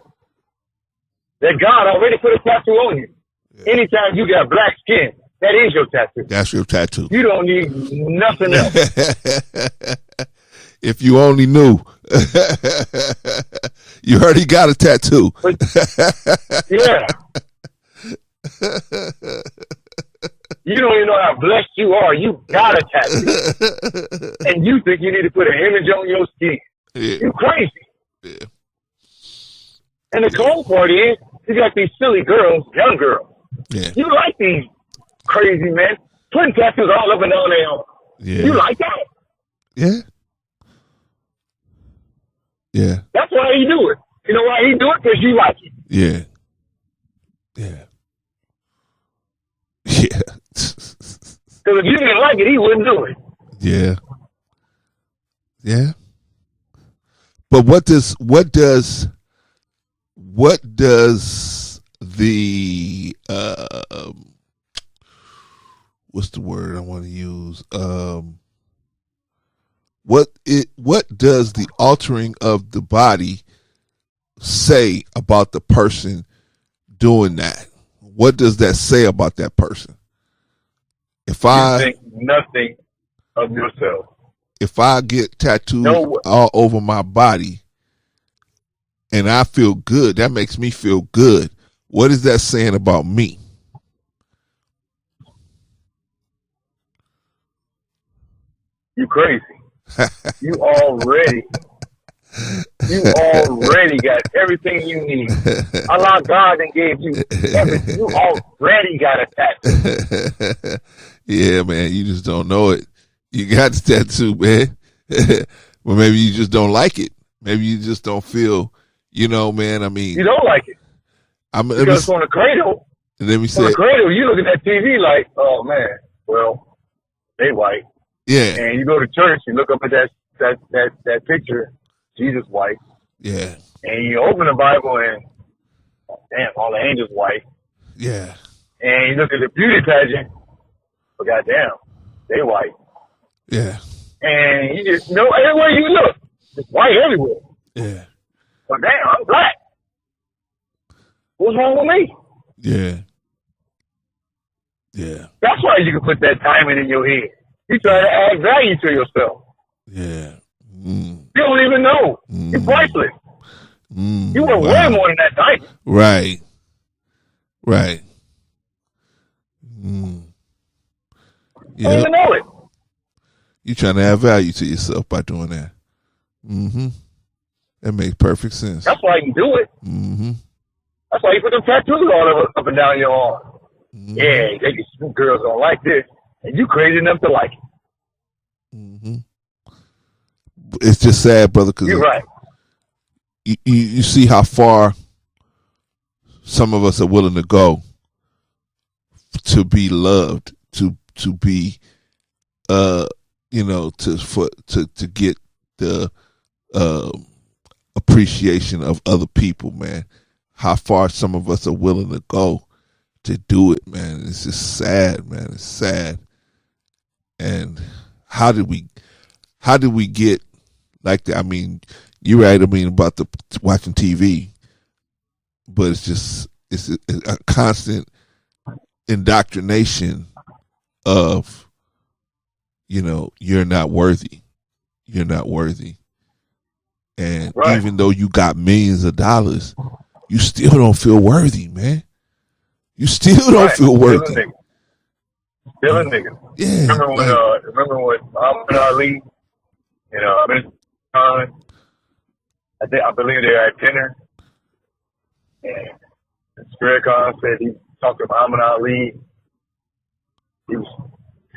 that God already put a tattoo on you. Yeah. Anytime you got black skin, that is your tattoo. That's your tattoo. You don't need nothing else. If you only knew. You already got a tattoo. But, yeah. You don't even know how blessed you are. You got a tattoo. And you think you need to put an image on your skin. Yeah. You're crazy. Yeah. And the cold part is, you got these silly girls, young girls. Yeah. You like these crazy men putting tattoos all up and down their arm. Yeah. You like that? Yeah. Yeah. That's why he do it. You know why he do it? Because you like it. Yeah. Yeah. Yeah. Because if you didn't like it, he wouldn't do it. Yeah. Yeah. But what does the what's the word I want to use? What does the altering of the body say about the person doing that? What does that say about that person? If I think nothing of yourself. If I get tattoos all over my body and I feel good, that makes me feel good. What is that saying about me? You crazy. You already got everything you need. Allah God and gave you everything. You already got a tattoo. Yeah, man, you just don't know it. You got the tattoo, man. Well, maybe you just don't like it. Maybe you just don't feel, man, I mean. You don't like it. Because on the cradle, on the cradle, you look at that TV like, oh, man, well, they white. Yeah. And you go to church and look up at that picture, Jesus white. Yeah. And you open the Bible and, damn, all the angels white. Yeah. And you look at the beauty pageant, but goddamn, they white. Yeah. And you just know everywhere you look, it's white everywhere. Yeah. But damn, I'm black. What's wrong with me? Yeah. Yeah. That's why you can put that diamond in your head. You try to add value to yourself. Yeah. Mm. You don't even know. You're priceless. You were way more than that diamond. Right. Right. You don't even know it. You're trying to add value to yourself by doing that. Mm-hmm. That makes perfect sense. That's why you do it. Mm-hmm. That's why you put them tattoos all up and down your arm. Mm-hmm. Yeah, some girls don't like this. And you crazy enough to like it. Mm-hmm. It's just sad, brother, because you're right. You see how far some of us are willing to go to be loved, to be, to get the appreciation of other people, man. How far some of us are willing to go to do it, man. It's just sad, man. It's sad. And how did we get like that? I mean, you're right. I mean, about the watching TV, but it's a constant indoctrination of, you're not worthy. You're not worthy. And right. Even though you got millions of dollars, you still don't feel worthy, man. You still don't feel worthy. Still a nigga. Yeah. Remember when Muhammad Ali, I believe they were at dinner, and Square Khan said he talked to Muhammad Ali. He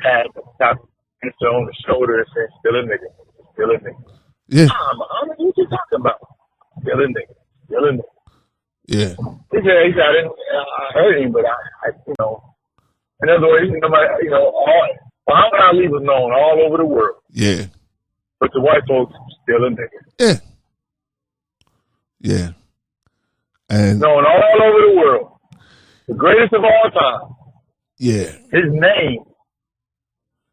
had tapped on the shoulder and said, "Still a nigga, still a nigga." Yeah. Muhammad, what you talking about? Still a nigga, still a nigga. Yeah. He said, I heard him, but in other words, Muhammad Ali was known all over the world. Yeah. But the white folks, still a nigga. Yeah. Yeah. And known all over the world. The greatest of all time. Yeah. His name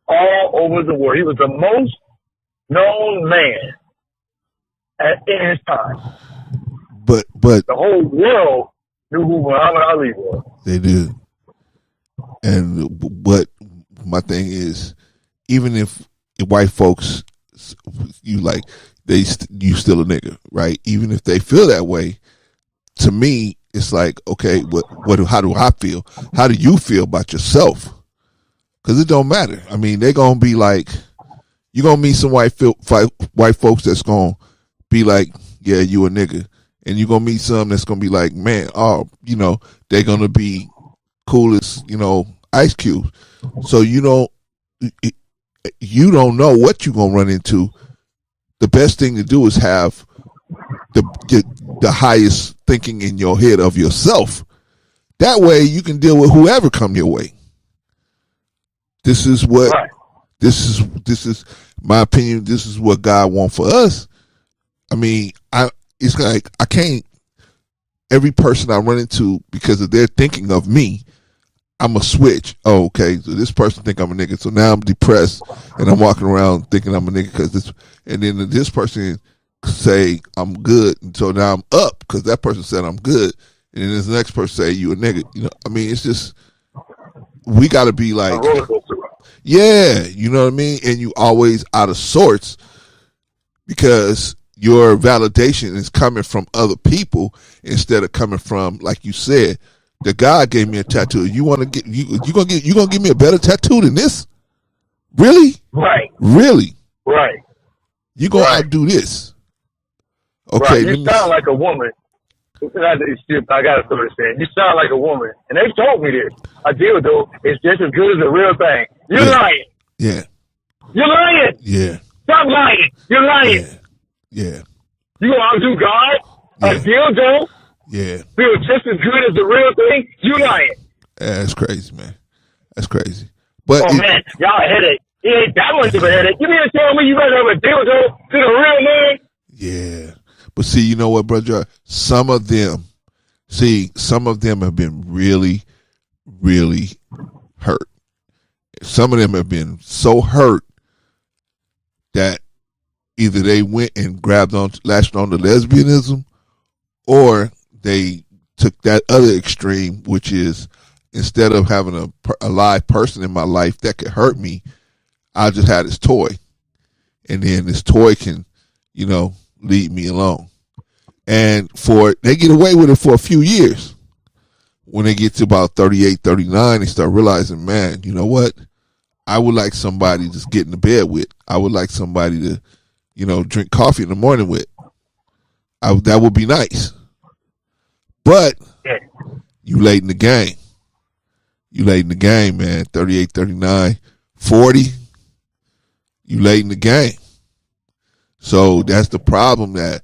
all over the world. He was the most known man in his time. But the whole world knew who Muhammad Ali was. They did. And but my thing is, even if white folks, you still a nigga, right? Even if they feel that way, to me, it's like, okay, how do I feel? How do you feel about yourself? Because it don't matter. I mean, they're gonna be like, you're gonna meet some white folks that's gonna be like, yeah, you a nigga, and you're gonna meet some that's gonna be like, man, they're gonna be cool as Ice Cube. So you don't know what you're gonna run into. The best thing to do is have the highest thinking in your head of yourself. That way you can deal with whoever come your way. This is what right. This is my opinion. This is what God wants for us. I mean, it's like I can't. Every person I run into, because of their thinking of me, I'm a switch. Oh, okay. So this person think I'm a nigga. So now I'm depressed and I'm walking around thinking I'm a nigga because this. And then this person say I'm good, and so now I'm up because that person said I'm good. And then this next person say you a nigga. I mean, it's just we got to be like, yeah, you know what I mean. And you always out of sorts because your validation is coming from other people instead of coming from, like you said, the God gave me a tattoo. You want to get you gonna give me a better tattoo than this? Really? Right. Really? Right. You gonna outdo this? Right. Okay. You sound like a woman. I got to understand. You sound like a woman, and they told me this. A dildo is just as good as a real thing. You're lying. Yeah. You're lying. Yeah. Stop lying. You're lying. Yeah. You gonna outdo God? A dildo? Yeah. Feel just as good as the real thing? You lying. Yeah, that's crazy, man. That's crazy. But man, y'all a headache. It ain't that much of a headache. You mean to tell me you better have a dildo to the real man? Yeah. But see, you know what, brother? Some of them have been really, really hurt. Some of them have been so hurt that either they went and latched on to lesbianism, or they took that other extreme, which is instead of having a live person in my life that could hurt me, I just had this toy. And then this toy can, lead me along. And they get away with it for a few years. When they get to about 38, 39, they start realizing, man, you know what? I would like somebody to just get in the bed with. I would like somebody to, drink coffee in the morning with. That would be nice. But you late in the game. You late in the game, man. 38, 39, 40. You late in the game. So that's the problem that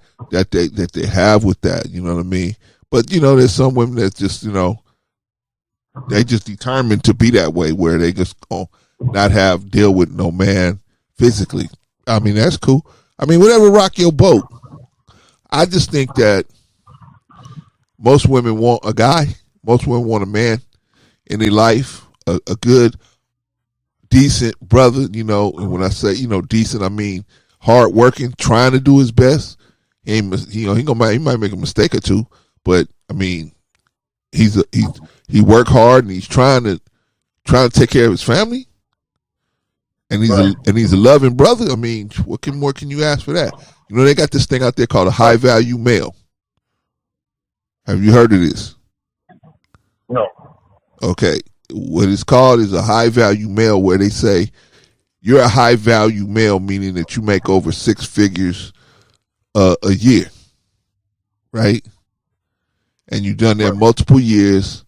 they have with that. You know what I mean? But there's some women that just they just determined to be that way, where they just not deal with no man physically. I mean, that's cool. I mean, whatever rock your boat. I just think that most women want a guy. Most women want a man in their life, a good, decent brother. And when I say decent, I mean hard working, trying to do his best. He might make a mistake or two, but I mean, he work hard and he's trying to take care of his family. And he's a loving brother. I mean, what more can you ask for that? They got this thing out there called a high value male. Have you heard of this? No. Okay. what it's called is a high value male, where they say you're a high value male, meaning that you make over six figures a year, right? And you've done that multiple years,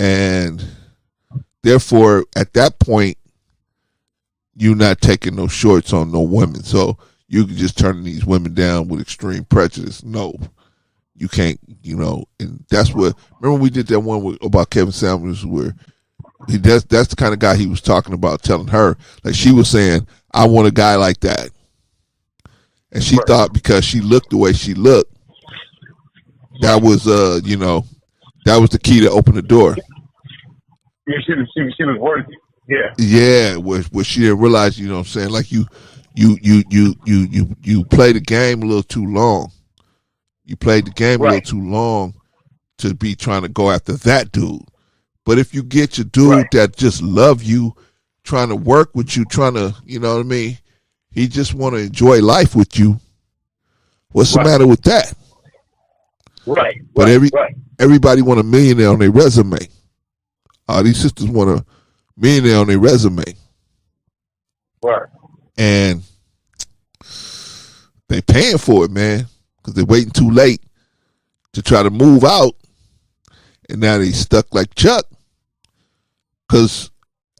and therefore at that point you're not taking no shorts on no women. So you can just turn these women down with extreme prejudice. No, you can't, and that's what, remember we did that one about Kevin Samuels, where that's the kind of guy he was talking about, telling her, like, she was saying, I want a guy like that. And she thought because she looked the way she looked, that was, that was the key to open the door. Yeah, she was worthy. Yeah. Yeah, where she didn't realize, you know what I'm saying? Like you play the game a little too long. You played the game a little too long to be trying to go after that dude. But if you get your dude that just love you, trying to work with you, trying to, you know what I mean? He just want to enjoy life with you. What's the matter with that? Right. But everybody want a millionaire on their resume. All these sisters want a millionaire on their resume. Right. And they paying for it, man, because they're waiting too late to try to move out. And now they stuck like Chuck. Because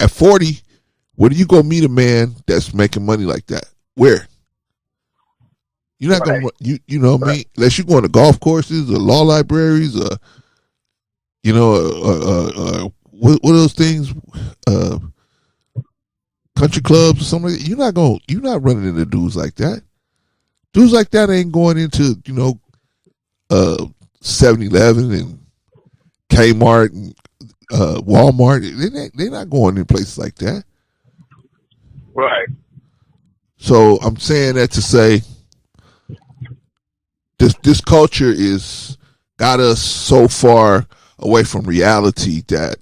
at 40, where do you go meet a man that's making money like that? Where? You're not going to, you know what I mean? Unless you're going to golf courses or law libraries or, what are those things? Country clubs or something like that. You're not running into dudes like that. Dudes like that ain't going into, 7-Eleven and Kmart and Walmart. They're not going in places like that. Right. So I'm saying that to say this culture is got us so far away from reality that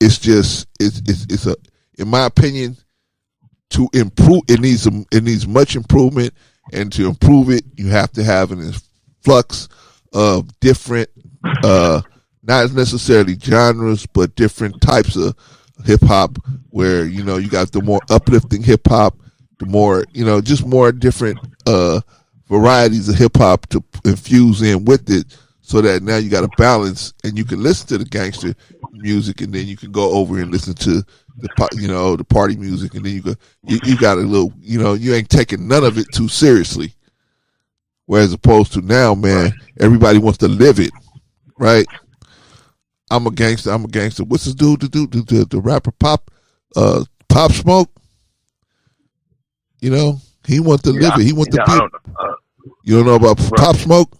it's in my opinion, to improve, it needs much improvement, and to improve it, you have to have an influx of different, not necessarily genres, but different types of hip hop, where you got the more uplifting hip hop, the more just more different varieties of hip hop to infuse in with it, so that now you got a balance, and you can listen to the gangster music, and then you can go over and listen to the party music, and then you got a little, you ain't taking none of it too seriously. Whereas opposed to now, man, everybody wants to live it, right? I'm a gangster. What's this dude the rapper Pop Smoke? He wants to live it. He wants to be. You don't know about Pop Smoke?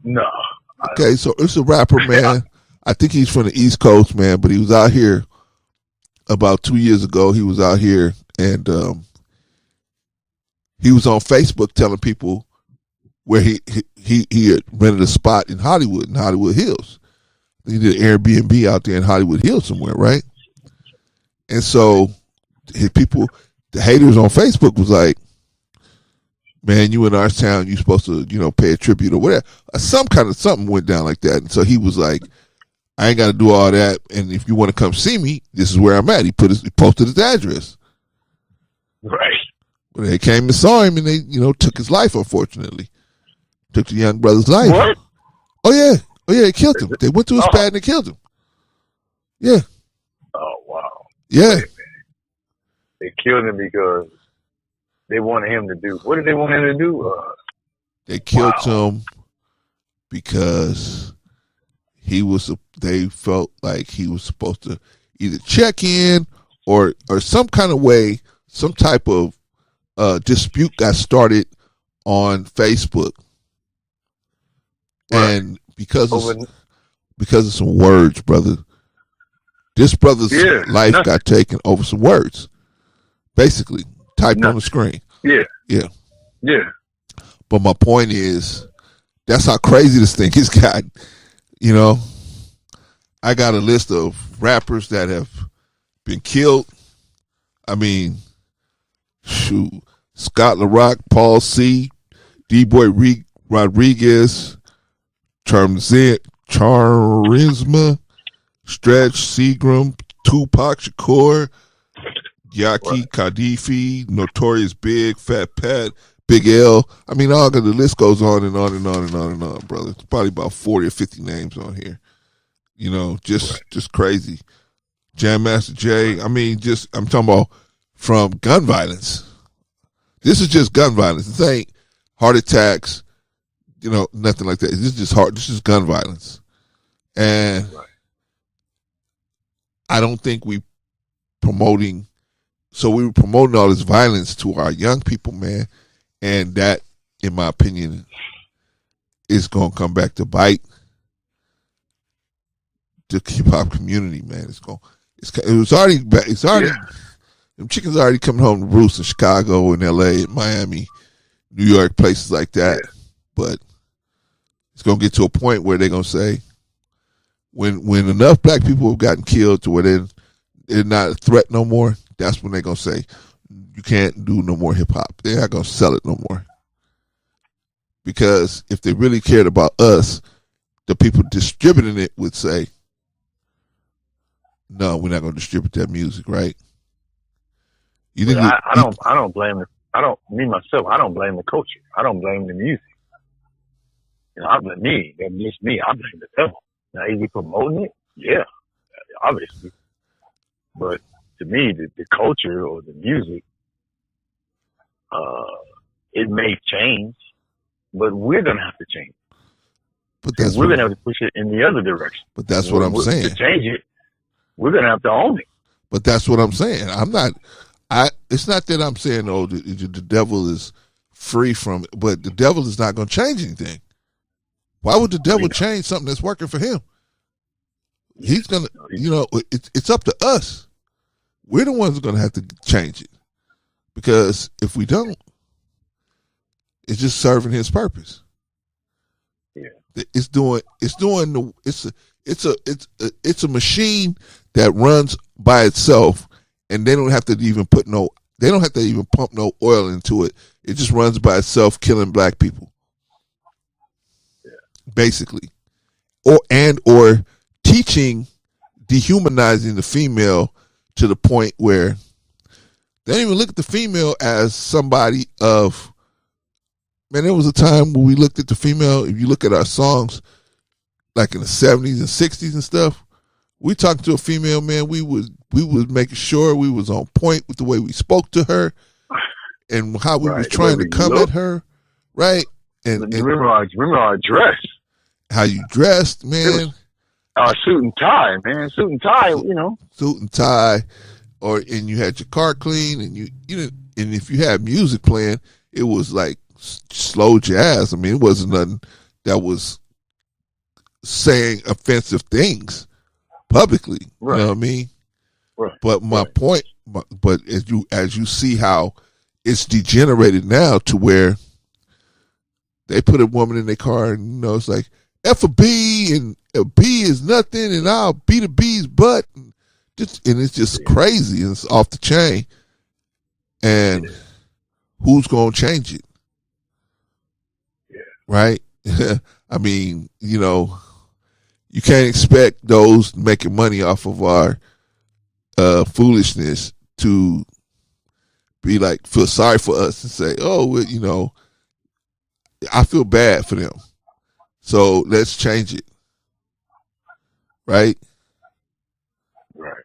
No. Okay, so it's a rapper, man. I think he's from the East Coast, man, but he was out here about 2 years ago. He was out here, and he was on Facebook telling people where he had rented a spot in Hollywood Hills. He did an Airbnb out there in Hollywood Hills somewhere, right? And so the haters on Facebook was like, man, you in our town, you supposed to, pay a tribute or whatever. Something went down like that. And so he was like, I ain't got to do all that. And if you want to come see me, this is where I'm at. He posted his address. Right. But they came and saw him, and they, took his life, unfortunately. Took the young brother's life. What? Oh, yeah, they killed him. They went to his pad and they killed him. Yeah. Oh, wow. Yeah. They killed him because they wanted him to do. What did they want him to do? They killed him because they felt like he was supposed to either check in or some kind of way, some type of dispute got started on Facebook. Right. And because of some words, brother, this brother's life got taken over some words, basically typed on the screen. Yeah. But my point is, that's how crazy this thing has gotten. I got a list of rappers that have been killed. I mean, shoot, Scott LaRock, Paul C, D-Boy Rodriguez, Charisma, Stretch, Seagram, Tupac Shakur, Yaki, Khadifi, Notorious Big, Fat Pat, Big L. I mean, all the list goes on and on and on and on and on, brother. It's probably about 40 or 50 names on here. You know, just crazy. Jam Master Jay. I mean, I'm talking about from gun violence. This is just gun violence. This ain't heart attacks, you know, nothing like that. This is just this is gun violence. And I don't think we were promoting all this violence to our young people, man. And that, in my opinion, is going to come back to bite the hip hop community, man. Them chickens already coming home to roost in Chicago and LA and Miami, New York, places like that. Yeah. But it's going to get to a point where they're going to say, when enough black people have gotten killed to where they're not a threat no more, that's when they're going to say, you can't do no more hip hop. They're not going to sell it no more. Because if they really cared about us, the people distributing it would say, no, we're not going to distribute that music, right? You think I don't blame it. I don't blame the culture. I don't blame the music. You know, I blame me. That's just me. I blame the devil. Now, is he promoting it? Yeah, obviously. But to me, the culture or the music, it may change, but we're going to have to change. But we're going to have to push it in the other direction. But that's what I'm saying. To change it, we're going to have to own it. But that's what I'm saying. It's not that I'm saying, the devil is free from it, but the devil is not going to change anything. Why would the devil change something that's working for him? He's going to, it's up to us. We're the ones who are going to have to change it. Because if we don't, it's just serving his purpose. Yeah. It's a machine that runs by itself, and they don't have to even pump no oil into it. It just runs by itself, killing black people. Yeah. Basically. Or dehumanizing the female to the point where they don't even look at the female as somebody of, man, there was a time when we looked at the female, if you look at our songs, like in the 70s and 60s and stuff, we talked to a female, man, we was making sure we was on point with the way we spoke to her and how we was trying to come at her, right? And remember our dress. How you dressed, man. Suit and tie, man. Suit and tie, Suit and tie. And you had your car clean, and and if you had music playing, it was like slow jazz. I mean, it wasn't nothing that was saying offensive things publicly. Right. You know what I mean? Right. But my point, but as you see how it's degenerated now to where they put a woman in their car and it's like F a B and a B is nothing and I'll beat a B's butt and it's just crazy and it's off the chain. And who's gonna change it? Yeah. Right? I mean, you can't expect those making money off of our foolishness to be like, feel sorry for us and say, I feel bad for them. So let's change it. Right? Right.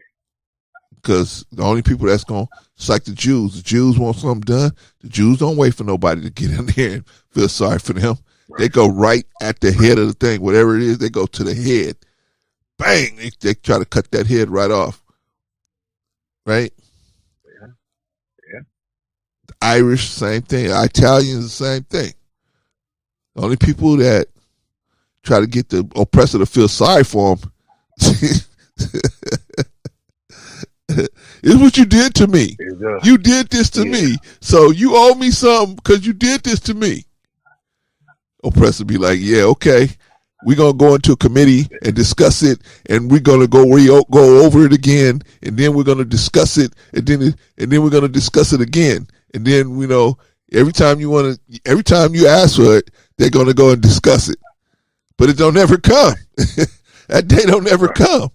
Because the only people that's going to, it's like the Jews. The Jews want something done. The Jews don't wait for nobody to get in there and feel sorry for them. Right. They go right at the head of the thing. Whatever it is, they go to the head. Bang! They try to cut that head right off. Right? Yeah. Yeah. The Irish, same thing. The Italians, the same thing. The only people that try to get the oppressor to feel sorry for them is what you did to me. You did this to me, so you owe me something because you did this to me. Oppressor be like, yeah, okay, we're going to go into a committee and discuss it, and we're going to go over it again, and then we're going to discuss it, and then we're going to discuss it again, and then, every time you ask for it, they're going to go and discuss it. But it don't ever come. That day don't ever come.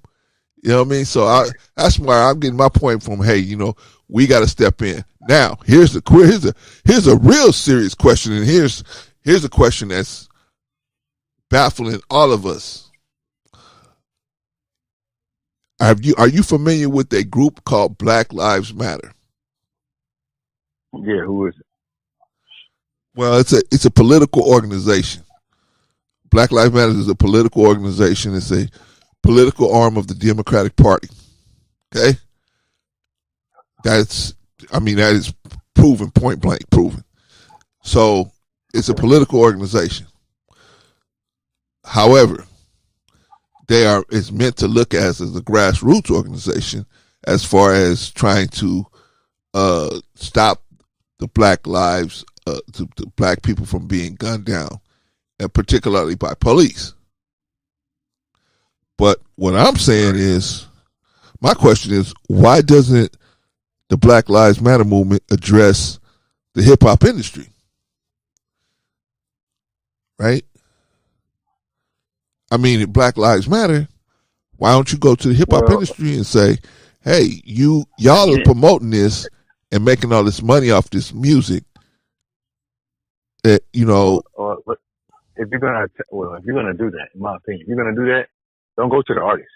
You know what I mean? So that's why I'm getting my point from. Hey, we got to step in. Now, here's a real serious question, and here's a question that's baffling all of us. Are you familiar with a group called Black Lives Matter? Yeah, who is it? Well, it's a political organization. Black Lives Matter is a political organization. It's a political arm of the Democratic Party. Okay? That is proven, point blank proven. So it's a political organization. However, it's meant to look as a grassroots organization as far as trying to stop the black lives, the black people from being gunned down, and particularly by police. But what I'm saying is, my question is, why doesn't the Black Lives Matter movement address the hip hop industry? Right? I mean, if Black Lives Matter, why don't you go to the hip hop industry and say, hey, y'all are promoting this and making all this money off this music that, if you're gonna do that, in my opinion, if you're gonna do that, don't go to the artists.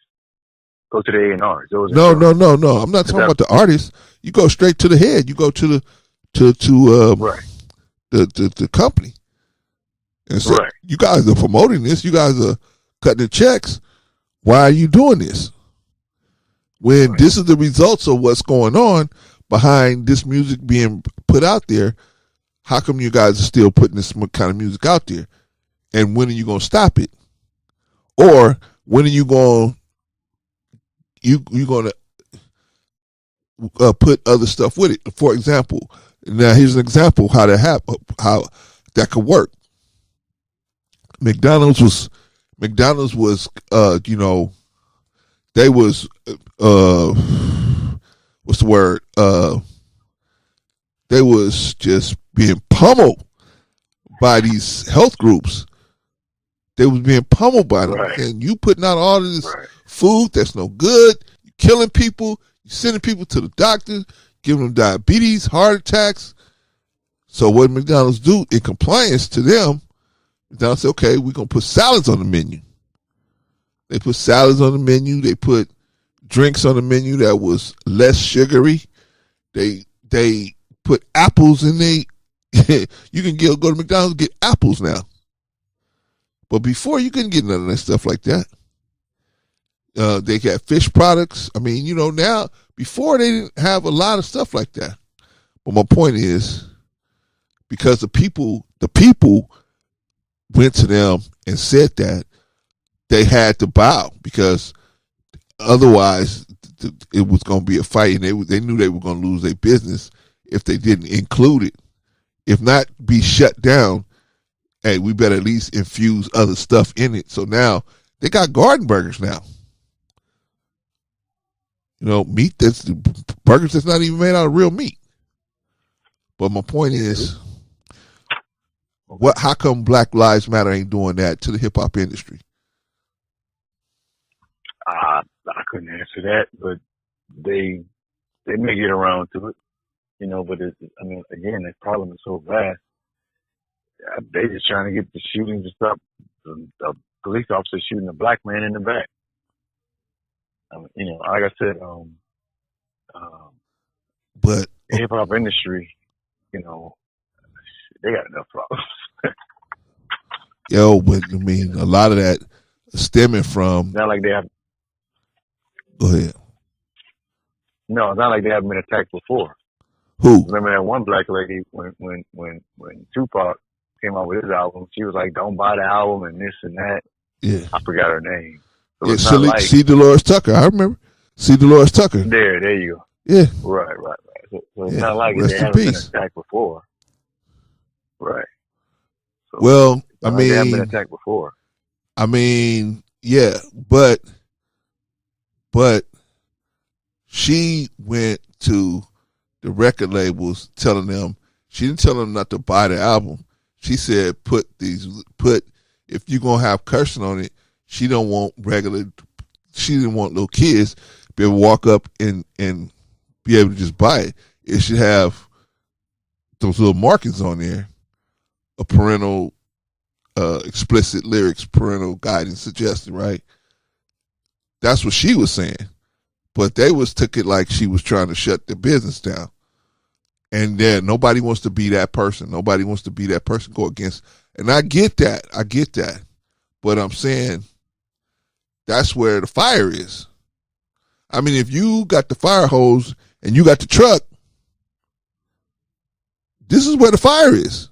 Go to the A&Rs. No. I'm not talking about the artists. You go straight to the head. You go to the the company. And so you guys are promoting this. You guys are cutting the checks. Why are you doing this? When this is the results of what's going on behind this music being put out there, how come you guys are still putting this kind of music out there? And when are you going to stop it? Or when are you going to put other stuff with it? For example, now here's an example how that could work. McDonald's was they was what's the word? They was just being pummeled by these health groups. They was being pummeled by them. And you putting out all of this food that's no good, you're killing people, you're sending people to the doctor, giving them diabetes, heart attacks. So what McDonald's do in compliance to them, McDonald's say, okay, we're going to put salads on the menu. They put salads on the menu. They put drinks on the menu that was less sugary. They put apples in you can go to McDonald's and get apples now. But before, you couldn't get none of that stuff like that. They got fish products. I mean, now, before they didn't have a lot of stuff like that. But my point is, because the people went to them and said that, they had to bow, because otherwise it was going to be a fight, and they knew they were going to lose their business if they didn't include it. If not, be shut down. Hey, we better at least infuse other stuff in it. So now they got garden burgers now. Meat burgers that's not even made out of real meat. But my point is, how come Black Lives Matter ain't doing that to the hip hop industry? I couldn't answer that, but they may get around to it, but again, the problem is so vast. They just trying to get the shooting to stop. The police officer shooting a black man in the back. Like I said, but the hip hop industry, they got enough problems. But a lot of that stemming from. Not like they have. Go ahead. No, it's not like they haven't been attacked before. Who? Remember that one black lady when Tupac came out with his album, she was like, "Don't buy the album," and this and that. Yeah, I forgot her name. So C. Dolores Tucker. I remember C. Dolores Tucker. There you go. Yeah. Right. So it's not like they haven't been attacked before. Right. So well, they haven't been attacked before. Yeah, but she went to the record labels telling them, she didn't tell them not to buy the album. She said, if you're going to have cursing on it, she don't want regular she didn't want little kids to be able to walk up and be able to just buy it. It should have those little markings on there, a parental explicit lyrics, parental guidance suggested, right? That's what she was saying. But they took it like she was trying to shut the business down. And then nobody wants to be that person. Nobody wants to be that person, go against. And I get that. But I'm saying that's where the fire is. I mean, if you got the fire hose and you got the truck, this is where the fire is.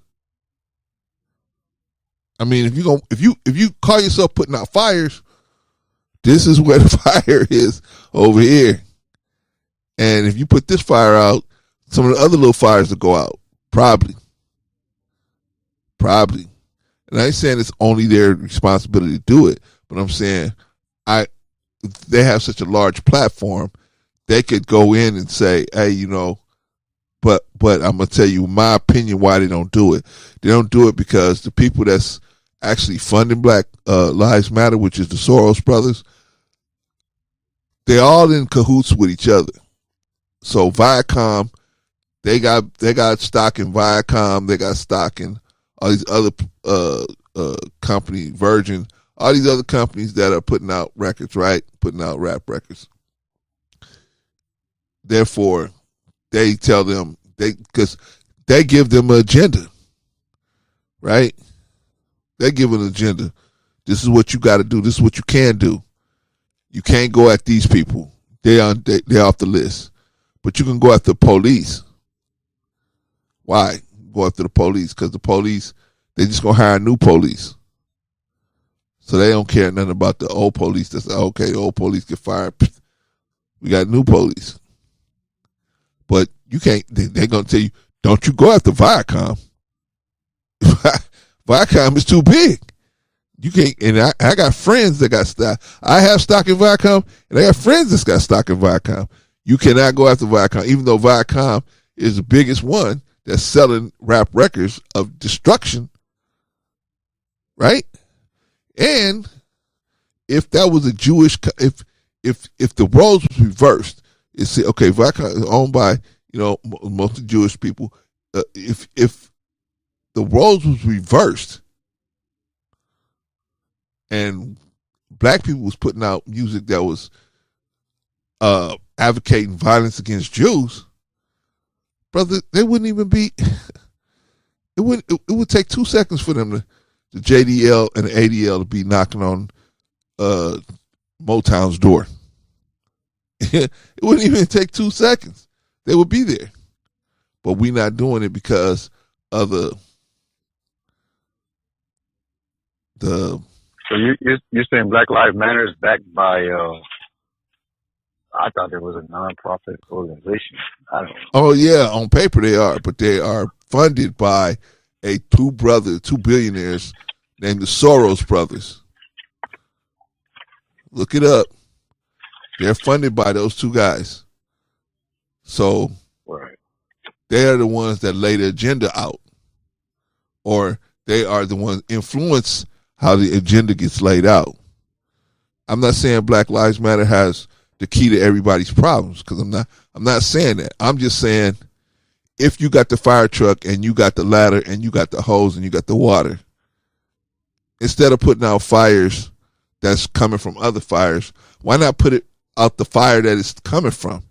I mean, if you call yourself putting out fires, this is where the fire is over here. And if you put this fire out, some of the other little fires will go out. Probably. And I ain't saying it's only their responsibility to do it, but I'm saying they have such a large platform, they could go in and say, hey, but I'm going to tell you my opinion why they don't do it. They don't do it because the people that's actually funding Black Lives Matter, which is the Soros brothers, they all in cahoots with each other. So Viacom, they got stock in Viacom, they got stock in all these other companies, Virgin, all these other companies that are putting out records, right? Putting out rap records. Therefore, they tell them, because they give them an agenda, right? They give an agenda. This is what you got to do. This is what you can do. You can't go at these people. They're off the list. But you can go after the police. Why go after the police? Because the police, they just going to hire new police. So they don't care nothing about the old police. That's okay, the old police get fired. We got new police. But you can't, they're going to tell you, don't you go after Viacom. Viacom is too big. You can't, and I got friends that got stock. I have stock in Viacom, and I got friends that's got stock in Viacom. You cannot go after Viacom, even though Viacom is the biggest one that's selling rap records of destruction, right? And if that was a Jewish, if the roles was reversed, it's okay. Viacom is owned by mostly Jewish people. If the roles was reversed, and Black people was putting out music that was advocating violence against Jews, brother, they wouldn't even be. It would take 2 seconds for them to the JDL and the ADL to be knocking on Motown's door. It wouldn't even take 2 seconds. They would be there. But we not doing it because of the. So you're saying Black Lives Matter is backed by? I thought it was a nonprofit organization. I don't know. Oh yeah, on paper they are, but they are funded by two billionaires named the Soros brothers. Look it up. They're funded by those two guys. So right. They are the ones that lay the agenda out, or they are the ones influence how the agenda gets laid out. I'm not saying Black Lives Matter has the key to everybody's problems, because I'm not saying that. I'm just saying, if you got the fire truck and you got the ladder and you got the hose and you got the water, instead of putting out fires that's coming from other fires, why not put it out the fire that it's coming from?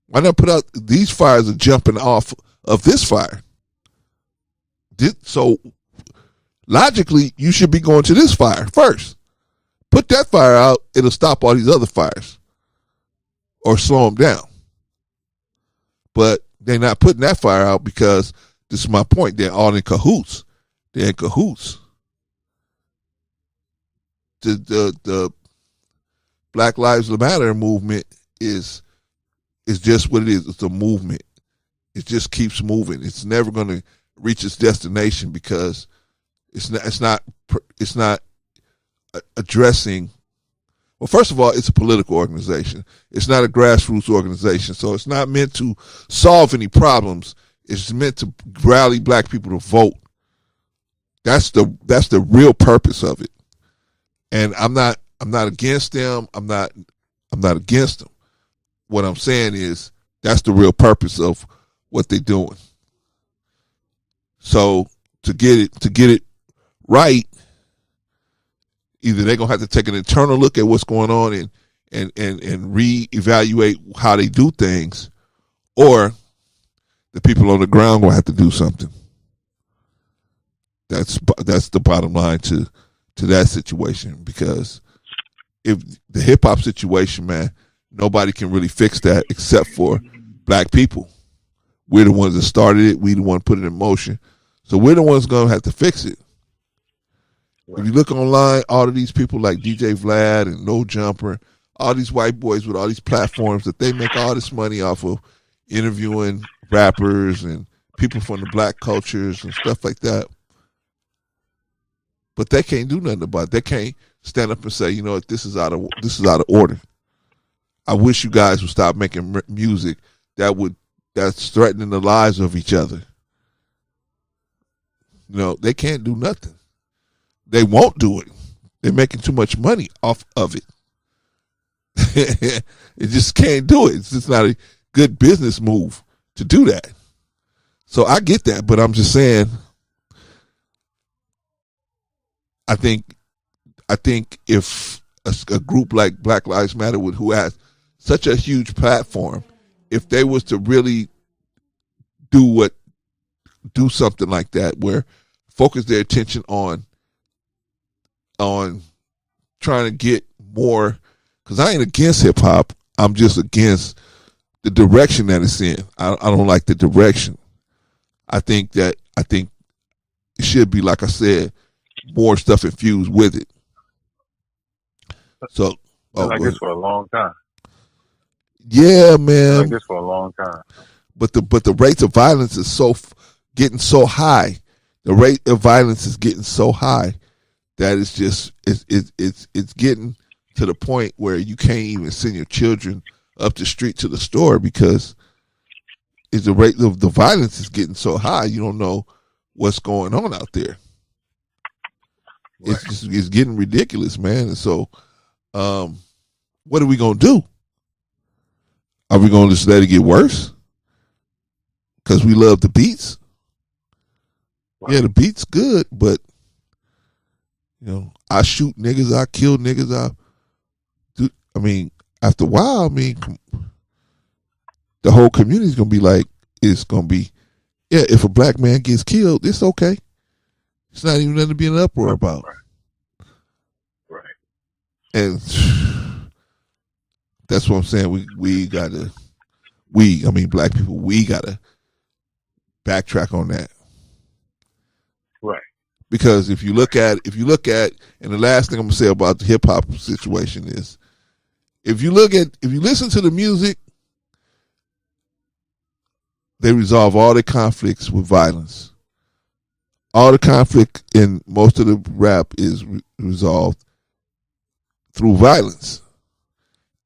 Why not put out, these fires are jumping off of this fire? So logically, you should be going to this fire first. Put that fire out, it'll stop all these other fires or slow them down. But they're not putting that fire out because, this is my point, they're all in cahoots. They're in cahoots. The Black Lives Matter movement is just what it is. It's a movement. It just keeps moving. It's never going to reach its destination because it's not addressing. Well, first of all, it's a political organization. It's not a grassroots organization, so it's not meant to solve any problems. It's meant to rally Black people to vote. That's the real purpose of it. And I'm not I'm not against them. I'm not against them. What I'm saying is that's the real purpose of what they're doing. So to get it right, either they're gonna have to take an internal look at what's going on and reevaluate how they do things, or the people on the ground gonna have to do something. That's the bottom line to that situation, because if the hip hop situation, man, nobody can really fix that except for black people. We're the ones that started it. We the ones put it in motion. So we're the ones going to have to fix it. Right. If you look online, all of these people like DJ Vlad and No Jumper, all these white boys with all these platforms that they make all this money off of interviewing rappers and people from the black cultures and stuff like that. But they can't do nothing about it. They can't stand up and say, you know what, this is out of order. I wish you guys would stop making music that's threatening the lives of each other. You know, they can't do nothing. They won't do it. They're making too much money off of it. It just can't do it. It's just not a good business move to do that. So I get that, but I'm just saying, I think if a group like Black Lives Matter, who has such a huge platform, if they was to really do something like that, where focus their attention on trying to get more, because I ain't against hip hop, I'm just against the direction that it's in. I don't like the direction. I think it should be, like I said, more stuff infused with it. So, like this for a long time. Yeah, man. Like this for a long time. But the rates of violence is getting so high. The rate of violence is getting so high that it's getting to the point where you can't even send your children up the street to the store, because the rate of the violence is getting so high. You don't know what's going on out there. Right. It's getting ridiculous, man. And so, what are we gonna do? Are we gonna just let it get worse? Because we love the beats. Wow. Yeah, the beat's good, but you know, I shoot niggas, I kill niggas, after a while, the whole community's gonna be like, yeah, if a black man gets killed, it's okay. It's not even nothing to be in an uproar about. Right. And that's what I'm saying. Black people, we gotta backtrack on that. Right. Because if you look at, and the last thing I'm gonna say about the hip hop situation is, if you listen to the music, they resolve all their conflicts with violence. All the conflict in most of the rap is resolved through violence.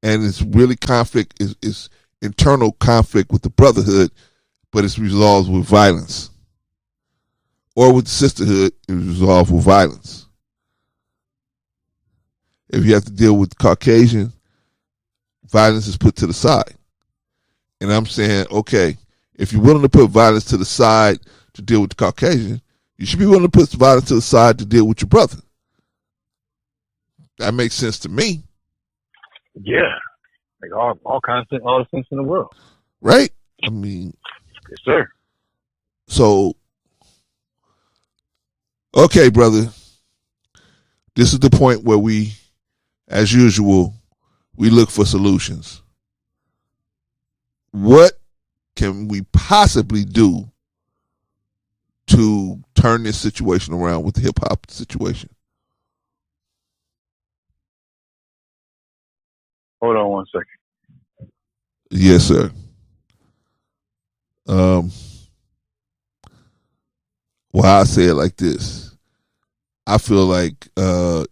And it's really conflict, is internal conflict with the brotherhood, but it's resolved with violence. Or with the sisterhood, it's resolved with violence. If you have to deal with Caucasian, violence is put to the side. And I'm saying, okay, if you're willing to put violence to the side to deal with the Caucasian, you should be willing to put violence to the side to deal with your brother. That makes sense to me. Yeah. Like all the sense in the world. Right? Yes, sir. So, okay, brother. This is the point where we, as usual, we look for solutions. What can we possibly do to turn this situation around with the hip hop situation? Hold on one second. Yes, sir. Well, I say it like this. I feel like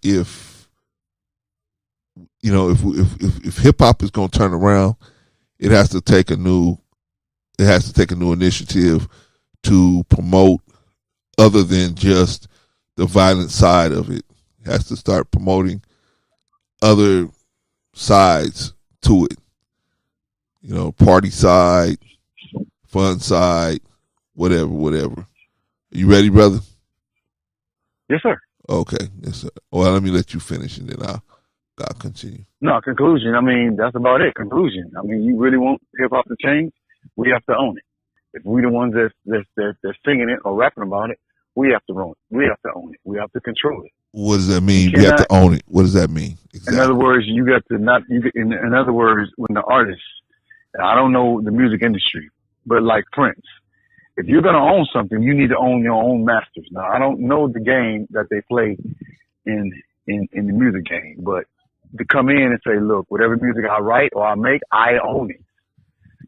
if hip hop is going to turn around, it has to take a new initiative to promote other than just the violent side of it. It has to start promoting other sides to it. Party side, fun side, whatever. You ready, brother? Yes, sir. Okay, yes, sir. Well, let me let you finish, and then I'll continue. No, conclusion. I mean, that's about it. Conclusion. I mean, you really want hip hop to change? We have to own it. If we the ones that's singing it or rapping about it, we have to own it. We have to own it. We have to control it. What does that mean? We have to own it. What does that mean? Exactly. In other words, you got to not. In other words, when the artist, I don't know the music industry, but like Prince, if you're gonna own something, you need to own your own masters. Now, I don't know the game that they play in the music game, but to come in and say, look, whatever music I write or I make, I own it.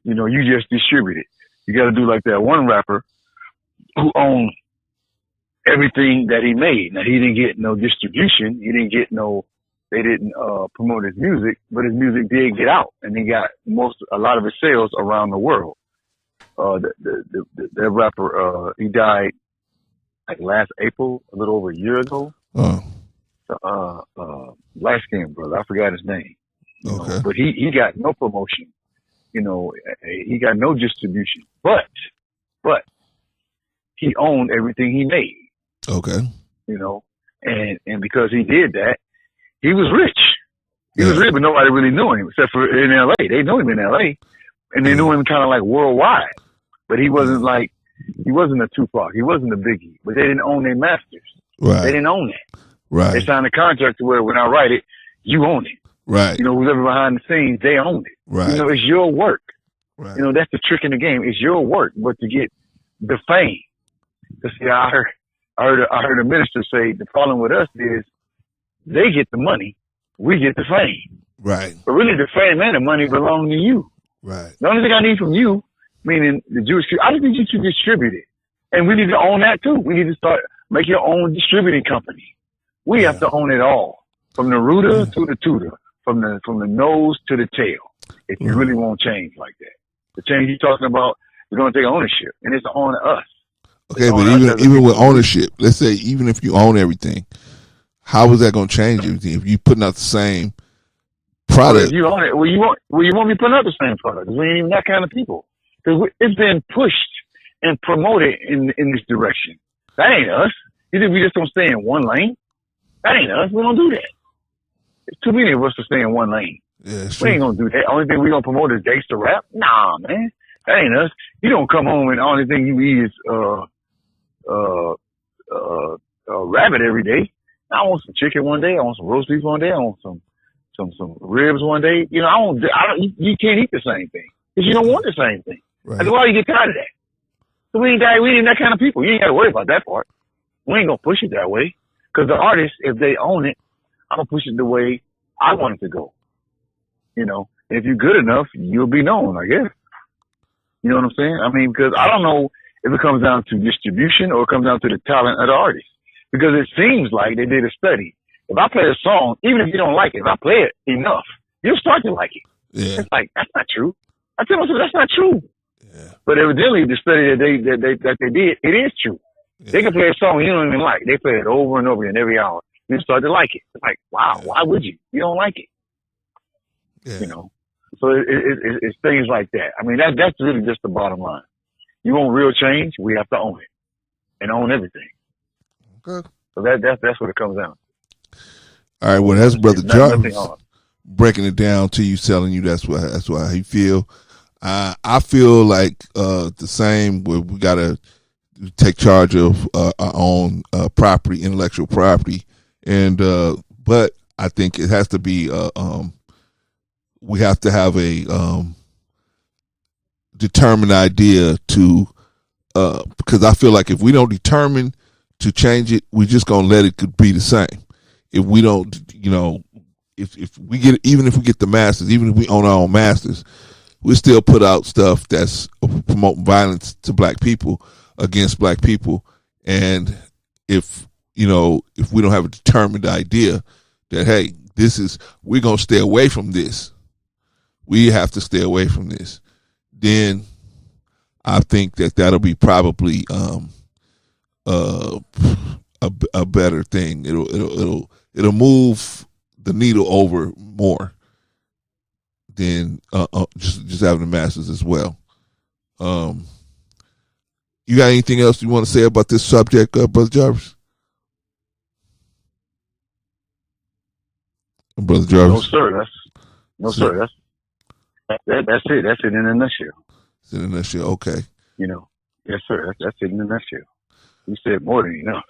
You just distribute it. You got to do like that one rapper who owned everything that he made. Now, he didn't get no distribution. They didn't promote his music, but his music did get out, and he got a lot of his sales around the world. That rapper, he died like last April, a little over a year ago. Light skinned brother, I forgot his name. Okay. But he got no promotion. He got no distribution. But he owned everything he made. Okay. And because he did that, he was rich. He was rich, but nobody really knew him except for in LA. They knew him in LA, and they knew him kind of like worldwide. But he wasn't a Tupac. He wasn't a Biggie. But they didn't own their masters. Right. They didn't own that. Right. They signed a contract to where when I write it, you own it. Right. Whoever behind the scenes, they own it. Right. It's your work. Right. That's the trick in the game. It's your work, but to get the fame. I heard a minister say the problem with us is they get the money, we get the fame. Right. But really, the fame and the money belong to you. Right. The only thing I need from you, meaning the Jewish, I just need you to distribute it, and we need to own that too. We need to make your own distributing company. We have to own it all, from the rooter to the tutor, from the nose to the tail. If you really want change like that, the change you're talking about is going to take ownership, and it's on us. Okay, but even with ownership, let's say even if you own everything, how is that going to change everything? If you're putting out the same product, if you own it, you want me putting out the same product? We ain't even that kind of people. Because it's been pushed and promoted in this direction. That ain't us. You think we just don't stay in one lane? That ain't us. We don't do that. There's too many of us to stay in one lane. Yeah, we ain't gonna do that. Only thing we gonna promote is gangster rap. Nah, man, that ain't us. You don't come home and the only thing you eat is rabbit every day. I want some chicken one day. I want some roast beef one day. I want some ribs one day. You can't eat the same thing because you don't want the same thing. Right. That's why you get tired of that. So we ain't that kind of people. You ain't got to worry about that part. We ain't gonna push it that way because the artists, if they own it, I'm gonna push it the way I want it to go. If you're good enough, you'll be known, I guess. You know what I'm saying? I mean, because I don't know if it comes down to distribution or it comes down to the talent of the artist. Because it seems like they did a study. If I play a song, even if you don't like it, if I play it enough, you'll start to like it. Yeah. It's like, that's not true. I tell myself, that's not true. Yeah. But evidently, the study that they did, it is true. Yeah. They can play a song you don't even like. They play it over and over again every hour. You start to like it. It's like, wow, why would you? You don't like it. Yeah. So it's things like that. I mean, that's really just the bottom line. You want real change, we have to own it and own everything. Okay. So that's what it comes down to. All right. Well, that's Brother Jarvis breaking it down to you, telling you that's why he feel. I feel like the same. Where we gotta take charge of our own property, intellectual property, and but I think it has to be. We have to have a determined idea to, because I feel like if we don't determine to change it, we're just gonna let it be the same. If we don't, if we get, even if we get the masters, even if we own our own masters, we still put out stuff that's promoting violence to black people, against black people. And if we don't have a determined idea that, hey, we're going to stay away from this, we have to stay away from this, then I think that'll be probably a better thing. It'll move the needle over more than just having the masses as well. You got anything else you want to say about this subject, Brother Jarvis? Brother Jarvis? No, sir. That's it. That's it in a nutshell. It's in a nutshell. Okay. Yes, sir. That's it in a nutshell. You said more than enough.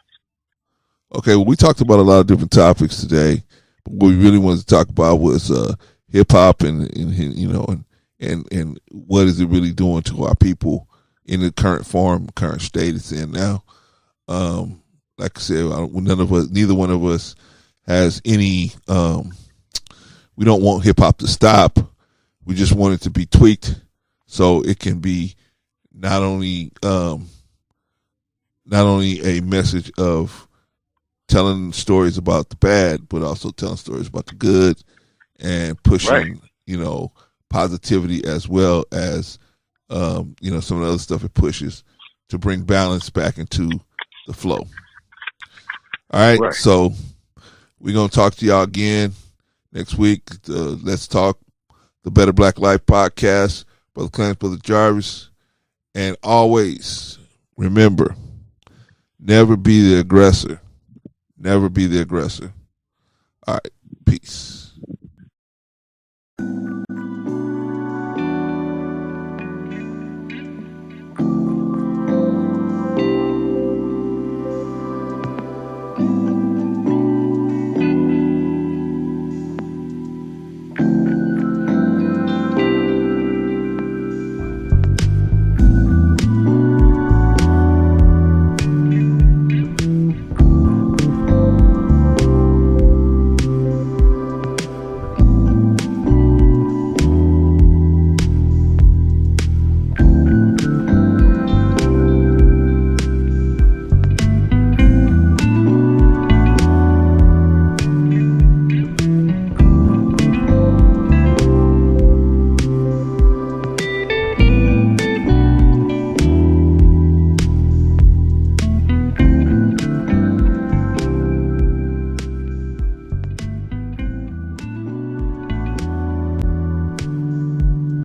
Okay. Well, we talked about a lot of different topics today, but what we really wanted to talk about was hip hop and what is it really doing to our people in the current form, current state it's in now. Like I said, neither one of us has any. We don't want hip hop to stop. We just want it to be tweaked so it can be not only a message of telling stories about the bad, but also telling stories about the good and pushing, positivity as well as, some of the other stuff it pushes to bring balance back into the flow. All right. So we're going to talk to y'all again next week. Let's Talk, the Better Black Life podcast. Brother Clarence, Brother Jarvis. And always remember, never be the aggressor. Never be the aggressor. All right. Peace.